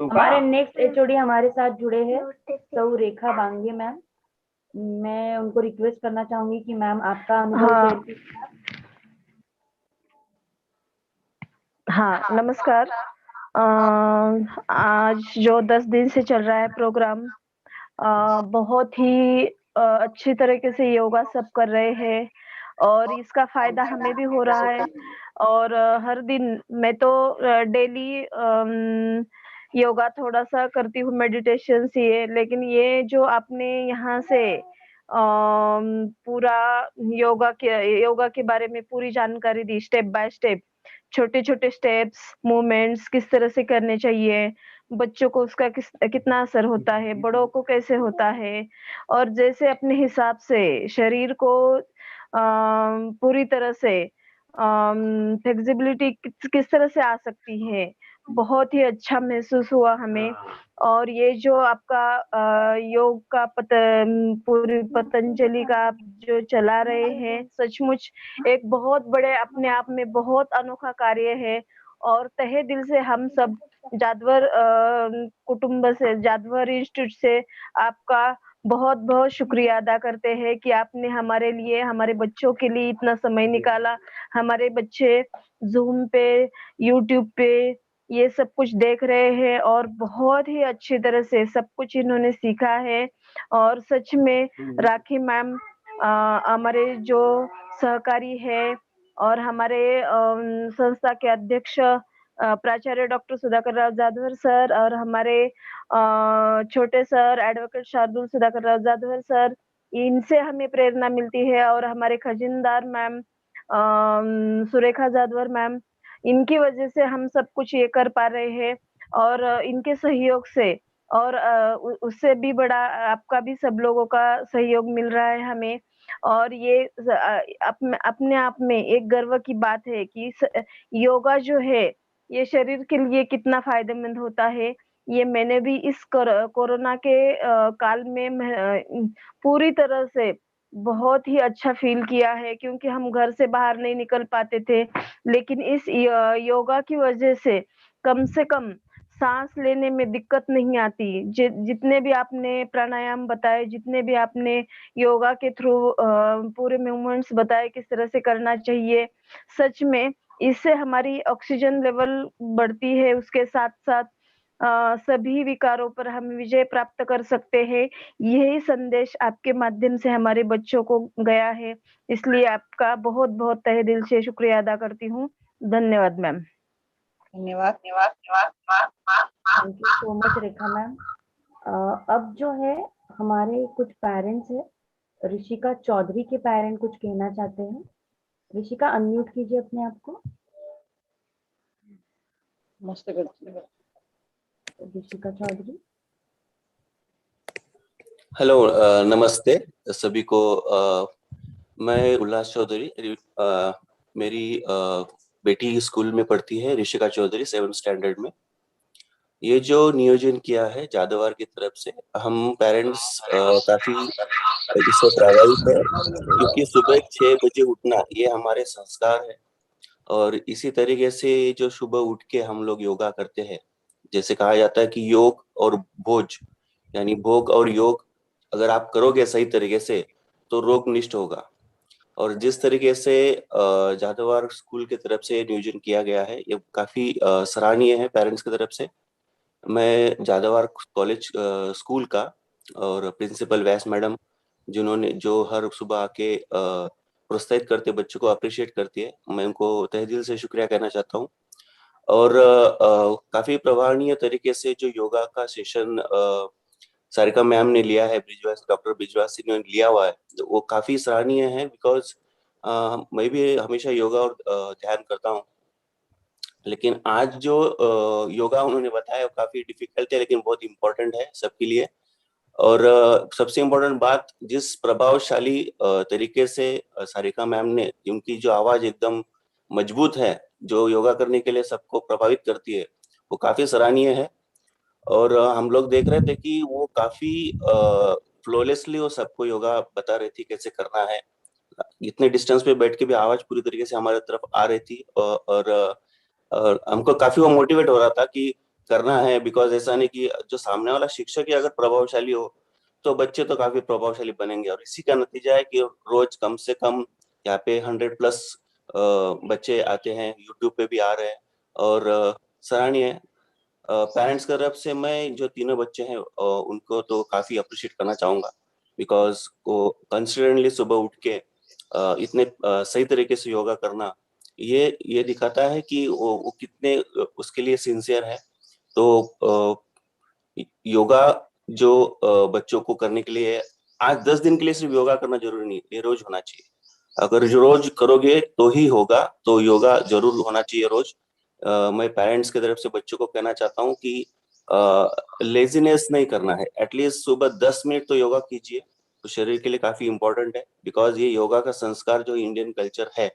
हमारे नेक्स्ट एचओडी हमारे साथ जुड़े हैं सौ रेखा बांगे मैम. मैं उनको रिक्वेस्ट करना चाहूंगी कि मैम आपका अनुभव शेयर कीजिए. हाँ नमस्कार. आज जो 10 दिन से चल रहा है प्रोग्राम, बहुत ही अच्छी तरीके से योगा सब कर रहे हैं और इसका फायदा हमें भी हो रहा है. और हर दिन मैं तो डेली योगा थोड़ा सा करती हूँ, मेडिटेशन ये. लेकिन ये जो आपने यहाँ से पूरा योगा के बारे में पूरी जानकारी दी, स्टेप बाय स्टेप, छोटे छोटे स्टेप्स, मूवमेंट्स किस तरह से करने चाहिए, बच्चों को उसका कितना असर होता है, बड़ों को कैसे होता है, और जैसे अपने हिसाब से शरीर को पूरी तरह से फ्लेक्सिबिलिटी किस तरह से आ सकती है, बहुत ही अच्छा महसूस हुआ हमें. और ये जो आपका योग का पूरी पतंजलि का आप जो चला रहे हैं, सचमुच एक बहुत बड़े अपने आप में बहुत अनोखा कार्य है. और तहे दिल से हम सब जादवर कुटुंब से, जादवर इंस्टीट्यूट से आपका बहुत बहुत शुक्रिया अदा करते हैं कि आपने हमारे लिए, हमारे बच्चों के लिए इतना समय निकाला. हमारे बच्चे जूम पे, यूट्यूब पे ये सब कुछ देख रहे हैं और बहुत ही अच्छी तरह से सब कुछ इन्होंने सीखा है. और सच में राखी मैम हमारे जो सहकारी है और हमारे संस्था के अध्यक्ष प्राचार्य डॉक्टर सुधाकर राव जाधवर सर, और हमारे छोटे sir advocate Shardul Sudhakar Rao Jadhavar sir, इनसे हमें प्रेरणा मिलती है. और हमारे खजिनदार मैम सुरेखा जाधवर मैम, इनकी वजह से हम सब कुछ ये कर पा रहे हैं. और इनके सहयोग से और उससे भी बड़ा आपका भी सब लोगों का सहयोग मिल रहा है हमें. और ये अपने आप में एक गर्व की बात है कि योगा जो है ये शरीर के लिए कितना फायदेमंद होता है. ये मैंने भी इस कोरोना के काल में पूरी तरह से बहुत ही अच्छा फील किया है, क्योंकि हम घर से बाहर नहीं निकल पाते थे. लेकिन इस योगा की वजह से कम सांस लेने में दिक्कत नहीं आती. जितने भी आपने प्राणायाम बताए, जितने भी आपने योगा के थ्रू पूरे मूवमेंट्स बताए किस तरह से करना चाहिए, सच में इससे हमारी ऑक्सीजन लेवल बढ़ती है. उसके साथ साथ सभी विकारों पर हम विजय प्राप्त कर सकते हैं. यही संदेश आपके माध्यम से हमारे बच्चों को गया है, इसलिए आपका बहुत बहुत तहे दिल से शुक्रिया अदा करती हूँ. धन्यवाद मैम. धन्यवाद. Thank you so much Rekha ma'am. अब जो है हमारे कुछ पेरेंट्स है, ऋषिका चौधरी के पेरेंट कुछ कहना चाहते हैं. ऋषिका अनम्यूट कीजिए अपने आप को। मस्त करती है। ऋषिका चौधरी। हेलो, नमस्ते सभी को। मैं उल्लास चौधरी। मेरी बेटी स्कूल में पढ़ती है, ऋषिका चौधरी 7th स्टैंडर्ड में। ये जो नियोजन किया है जादवार की तरफ से, हम पेरेंट्स काफी इससे प्रभावित है, क्योंकि सुबह 6 बजे उठना ये हमारे संस्कार है। और इसी तरीके से जो सुबह उठ के हम लोग योगा करते हैं, जैसे कहा जाता है कि योग और भोज यानी भोग और योग अगर आप करोगे सही तरीके से तो रोग निष्ठ होगा। और जिस तरीके से जादवार स्कूल की तरफ से नियोजन किया गया है, ये काफी सराहनीय है पेरेंट्स की तरफ से। मैं जादवार कॉलेज स्कूल का और प्रिंसिपल व्यास मैडम, जिन्होंने जो हर सुबह आके प्रोत्साहित करते बच्चों को अप्रिशिएट करती है, मैं उनको तहे दिल से शुक्रिया कहना चाहता हूँ। और काफी प्रभावनीय तरीके से जो योगा का सेशन सारिका मैम ने लिया है, डॉक्टर ब्रिजवास सिंह ने लिया हुआ है, तो वो काफी सराहनीय है। बिकॉज मैं भी हमेशा योगा और ध्यान करता हूँ, लेकिन आज जो योगा उन्होंने बताया वो काफी डिफिकल्ट है, लेकिन बहुत इम्पोर्टेंट है सबके लिए। और सबसे इम्पोर्टेंट बात, जिस प्रभावशाली तरीके से सारिका मैम ने, उनकी जो आवाज एकदम मजबूत है, जो योगा करने के लिए सबको प्रभावित करती है, वो काफी सराहनीय है। और हम लोग देख रहे थे कि वो काफी फ्लोलेसली वो सबको योगा बता रही थी कैसे करना है। इतने डिस्टेंस पे बैठ के भी आवाज पूरी तरीके से हमारे तरफ आ रही थी। और हमको काफी वो मोटिवेट हो रहा था कि करना है। बिकॉज ऐसा नहीं कि जो सामने वाला शिक्षक ही अगर प्रभावशाली हो तो बच्चे तो काफी प्रभावशाली बनेंगे। और इसी का नतीजा है कि रोज कम से कम यहाँ पे 100+ बच्चे आते हैं, यूट्यूब पे भी आ रहे हैं। और सराहनीय है। पेरेंट्स की तरफ से मैं जो तीनों बच्चे हैं उनको तो काफी अप्रिशिएट करना चाहूंगा, बिकॉज वो कंसिस्टेंटली सुबह उठ के इतने सही तरीके से योगा करना, ये दिखाता है कि वो कितने उसके लिए सिंसियर है। तो योगा जो बच्चों को करने के लिए, आज 10 दिन के लिए सिर्फ योगा करना जरूरी नहीं, ये रोज होना चाहिए। अगर रोज करोगे तो ही होगा, तो योगा जरूर होना चाहिए रोज। मैं पेरेंट्स की तरफ से बच्चों को कहना चाहता हूँ कि लेजीनेस नहीं करना है, एटलीस्ट सुबह 10 मिनट तो योगा कीजिए, तो शरीर के लिए काफी इंपॉर्टेंट है। बिकॉज ये योगा का संस्कार जो इंडियन कल्चर है,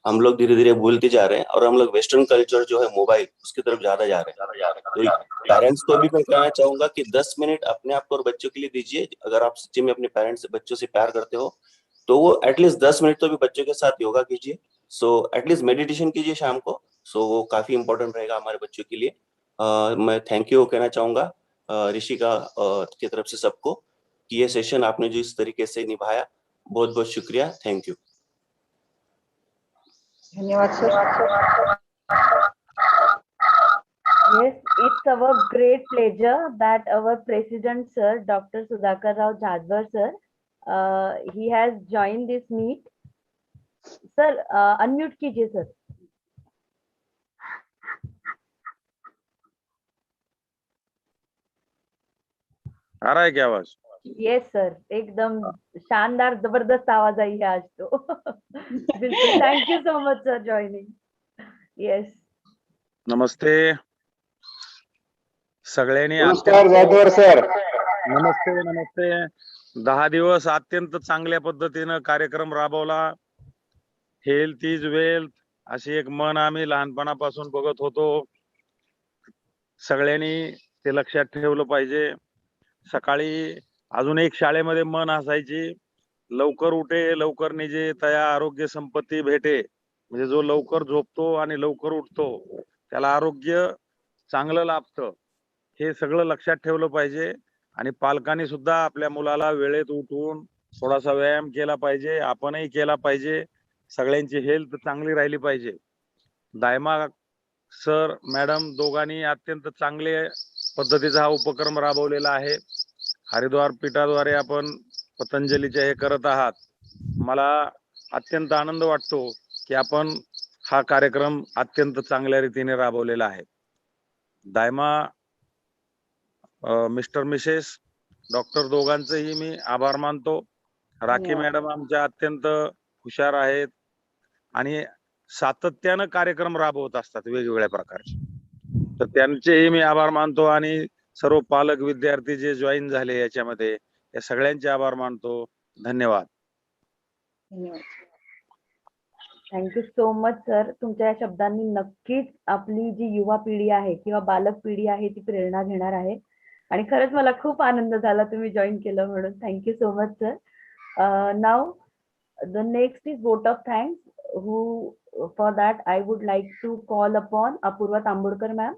हम लोग धीरे धीरे भूलते जा रहे हैं, और हम लोग वेस्टर्न कल्चर जो है मोबाइल, उसकी तरफ ज्यादा जा रहे हैं। तो पेरेंट्स को भी मैं कहना चाहूंगा कि 10 मिनट अपने आप को और बच्चों के लिए दीजिए। अगर आप सच्ची में अपने पेरेंट्स बच्चों से प्यार करते हो तो वो एटलीस्ट 10 मिनट तो भी बच्चों के साथ योगा कीजिए। सो एटलीस्ट मेडिटेशन कीजिए शाम को। सो वो काफी इंपॉर्टेंट रहेगा हमारे बच्चों के लिए। मैं थैंक यू कहना चाहूंगा ऋषिका की तरफ से सबको, कि ये सेशन आपने जो इस तरीके से निभाया, बहुत बहुत शुक्रिया। Thank you. धन्यवाद sir. Yes, it's our great pleasure that our President Sir, Dr. Sudhakar Rao Jadwar Sir, he has joined this meet. Sir, unmute कीजिए sir. आ रहा है क्या आवाज? Yes sir, एकदम शानदार जबरदस्त आवाज आई है आज तो। बिल्कुल, thank you so much sir joining. Yes. नमस्ते सगळ्यांनी. नमस्कार जाधवर सर. नमस्ते नमस्ते. 10 दिवस अत्यंत चांगल्या पद्धतीनं कार्यक्रम राबवला. हेल्थ इज वेल्थ अशी एक म्हण आम्ही लहानपणापासून बघत होतो. सगळ्यांनी ते लक्षात ठेवलं पाहिजे. सकाळी अजून एक शाळेमध्ये म्हण असायची, लवकर उठे लवकर निजे तया आरोग्य संपत्ती भेटे. म्हणजे जो लवकर झोपतो आणि लवकर उठतो त्याला आरोग्य चांगलं लाभतं. हे सगळं लक्षात ठेवलं पाहिजे. आणि पालकांनी सुद्धा आपल्या मुलाला वेळेत उठून थोडासा व्यायाम केला पाहिजे, आपणही केला पाहिजे. सगळ्यांची हेल्थ चांगली राहिली पाहिजे. दायमा सर मॅडम दोघांनी अत्यंत चांगले पद्धतीचा हा उपक्रम राबवलेला आहे. हरिद्वार पीठाद्वारे आपण पतंजलीचे हे करत आहात. मला अत्यंत आनंद वाटतो की आपण हा कार्यक्रम अत्यंत चांगल्या रीतीने राबवलेला आहे. दायमा मिस्टर मिसेस डॉक्टर दोघांचेही मी आभार मानतो. राखी मॅडम आमच्या अत्यंत हुशार आहेत आणि सातत्यानं कार्यक्रम राबवत असतात वेगवेगळ्या प्रकारचे. तर त्यांचेही मी आभार मानतो आणि सर्व पालक विद्यार्थी जे जॉईन झाले याच्यामध्ये या सगळ्यांचे आभार मानतो. धन्यवाद. धन्यवाद. Thank you so much sir. तुमच्या या शब्दांनी नक्कीच आपली जी युवा पिढी आहे किंवा बालक पिढी आहे ती प्रेरणा घेणार आहे. आणि खरंच मला खूप आनंद झाला तुम्ही जॉईन केलं म्हणून. Thank you so much sir. Now the next is vote of thanks. Who for that I would like to call upon Apurva Tambodkar ma'am.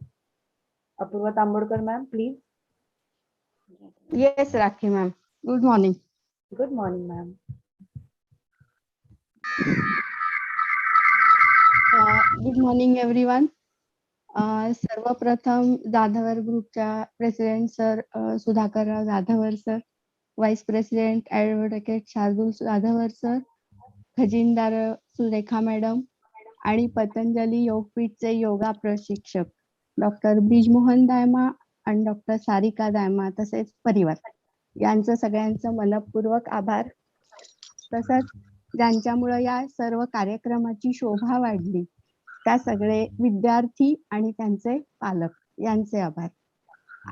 Apurva Tambodkar ma'am, please. Yes, Rakhi ma'am. Good morning. Good morning ma'am. Good morning everyone. सर्वप्रथम जाधवर ग्रुपच्या president sir Sudhakarrao Jadhavar sir, vice president advocate Shardul Jadhavar sir, खजिनदार Surekha madam आणि पतंजली योगपीठचे योगा प्रशिक्षक doctor Brijmohan Dayma आणि doctor Sarika Dayma तसेच परिवार यांचं सगळ्यांचं मनपूर्वक आभार. तसंच ज्यांच्यामुळे या सर्व कार्यक्रमाची शोभा वाढली त्या सगळे विद्यार्थी आणि त्यांचे पालक यांचे आभार.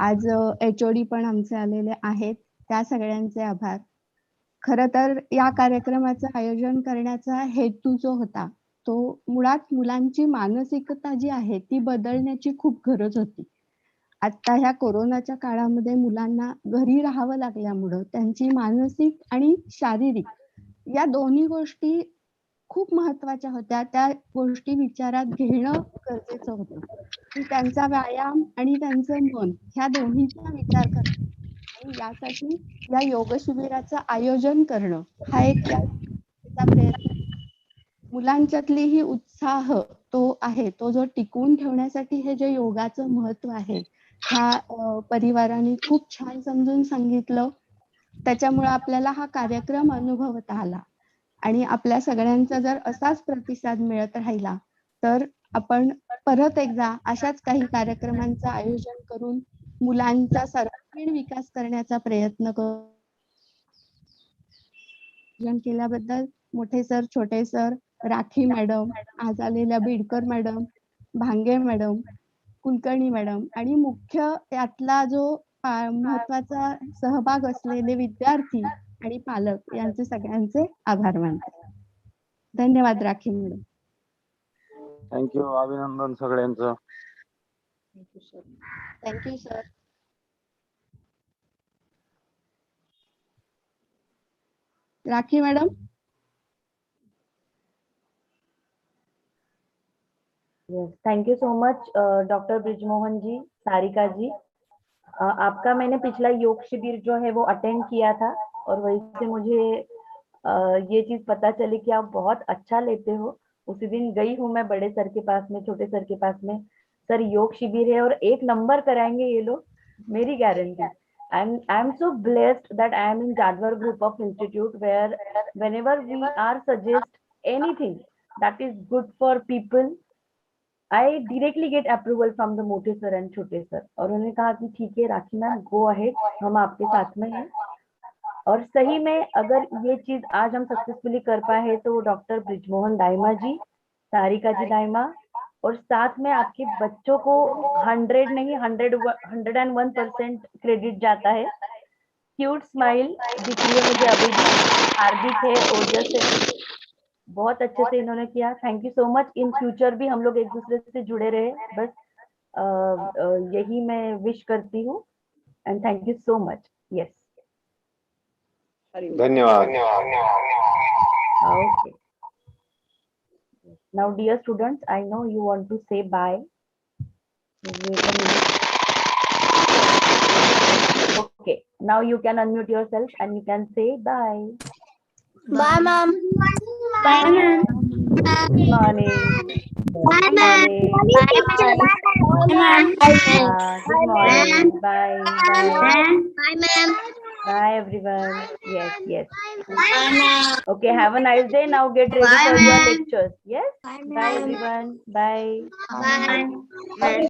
आज HOD पण आमचे आलेले आहेत, त्या सगळ्यांचे आभार. खरं तर या कार्यक्रमाचं आयोजन करण्याचा हेतू जो होता तो मुळात मुलांची मानसिकता जी आहे ती बदलण्याची खूप गरज होती. आता ह्या कोरोनाच्या काळामध्ये मुलांना घरी राहावं लागल्यामुळं त्यांची मानसिक आणि शारीरिक या दोन्ही गोष्टी खूप महत्वाच्या होत्या. त्या गोष्टी विचारात घेणं गरजेचं होतं की त्यांचा व्यायाम आणि त्यांचं मन ह्या दोन्हीचा विचार करणं आणि यासाठी या योग शिबिराचं आयोजन करणं हा एक त्याचा प्रयत्न. मुलांच्यातली ही उत्साह तो आहे तो जो टिकवून ठेवण्यासाठी हे जे योगाचं महत्व आहे ह्या परिवाराने खूप छान समजून सांगितलं. त्याच्यामुळे आपल्याला हा कार्यक्रम अनुभवता आला आणि आपल्या सगळ्यांचा जर असाच प्रतिसाद मिळत राहिला तर आपण परत एकदा अशाच काही कार्यक्रमांचं आयोजन करून मुलांचा सर्वांगीण विकास करण्याचा प्रयत्न केल्याबद्दल मोठे सर, छोटे सर, राखी मॅडम, आज आलेल्या Bidkar madam, भांगे madam, Kulkarni madam आणि मुख्य यातला जो महत्वाचा सहभाग असलेले विद्यार्थी आणि पालक यांचे सगळ्यांचे आभार मानते. धन्यवाद राखी मॅडम. थँक्यू. अभिनंदन सगळ्यांचं. Thank you sir. Rakhi madam. Yes, thank you so much doctor Brijmohan ji, Sarika ji. आपका मैंने पिछला योग शिविर जो है वो अटेंड किया था और वहीं से मुझे ये चीज पता चली कि आप बहुत अच्छा लेते हो. उसी दिन गई हूँ मैं बड़े सर के पास में, छोटे सर के पास में, सर योग शिविर है और 1 नंबर कराएंगे ये लोग, मेरी guarantee. And I am so blessed that I am in Jadwar Group of Institute where whenever we are suggest anything that is good for people, I directly get approval from the मोटे sir and छोटे sir. और उन्होंने कहा कि ठीक है राखी ma'am, go ahead, हम आपके साथ में हैं. और सही में अगर ये चीज आज हम सक्सेसफुली कर पाए हैं तो डॉक्टर ब्रिजमोहन दायमा जी, सारिका जी दायमा और साथ में आपके बच्चों को 100 नहीं 101% क्रेडिट जाता है. क्यूट स्माइल दिख रही है मुझे अभी भी. हार्दिक है, ओजस है, बहुत अच्छे से इन्होंने किया. Thank you so much. In future भी हम लोग एक दूसरे से जुड़े रहे, बस यही मैं विश करती हूँ. And thank you so much. Yes, धन्यवाद. okay. Now dear students, I know you want to say bye. Wait a minute. Okay, now you can unmute yourself and you can say bye. Bye, ma'am. Bye, ma'am. Good morning. Bye, ma'am. Good morning. Good morning. Bye. Bye. Bye, ma'am. Bye everyone. Yes, yes. Bye, ma'am. Okay, have a nice day. Now get ready Bye, for your ma'am. lectures. Yes. Bye, Bye ma'am. everyone. Bye. Bye.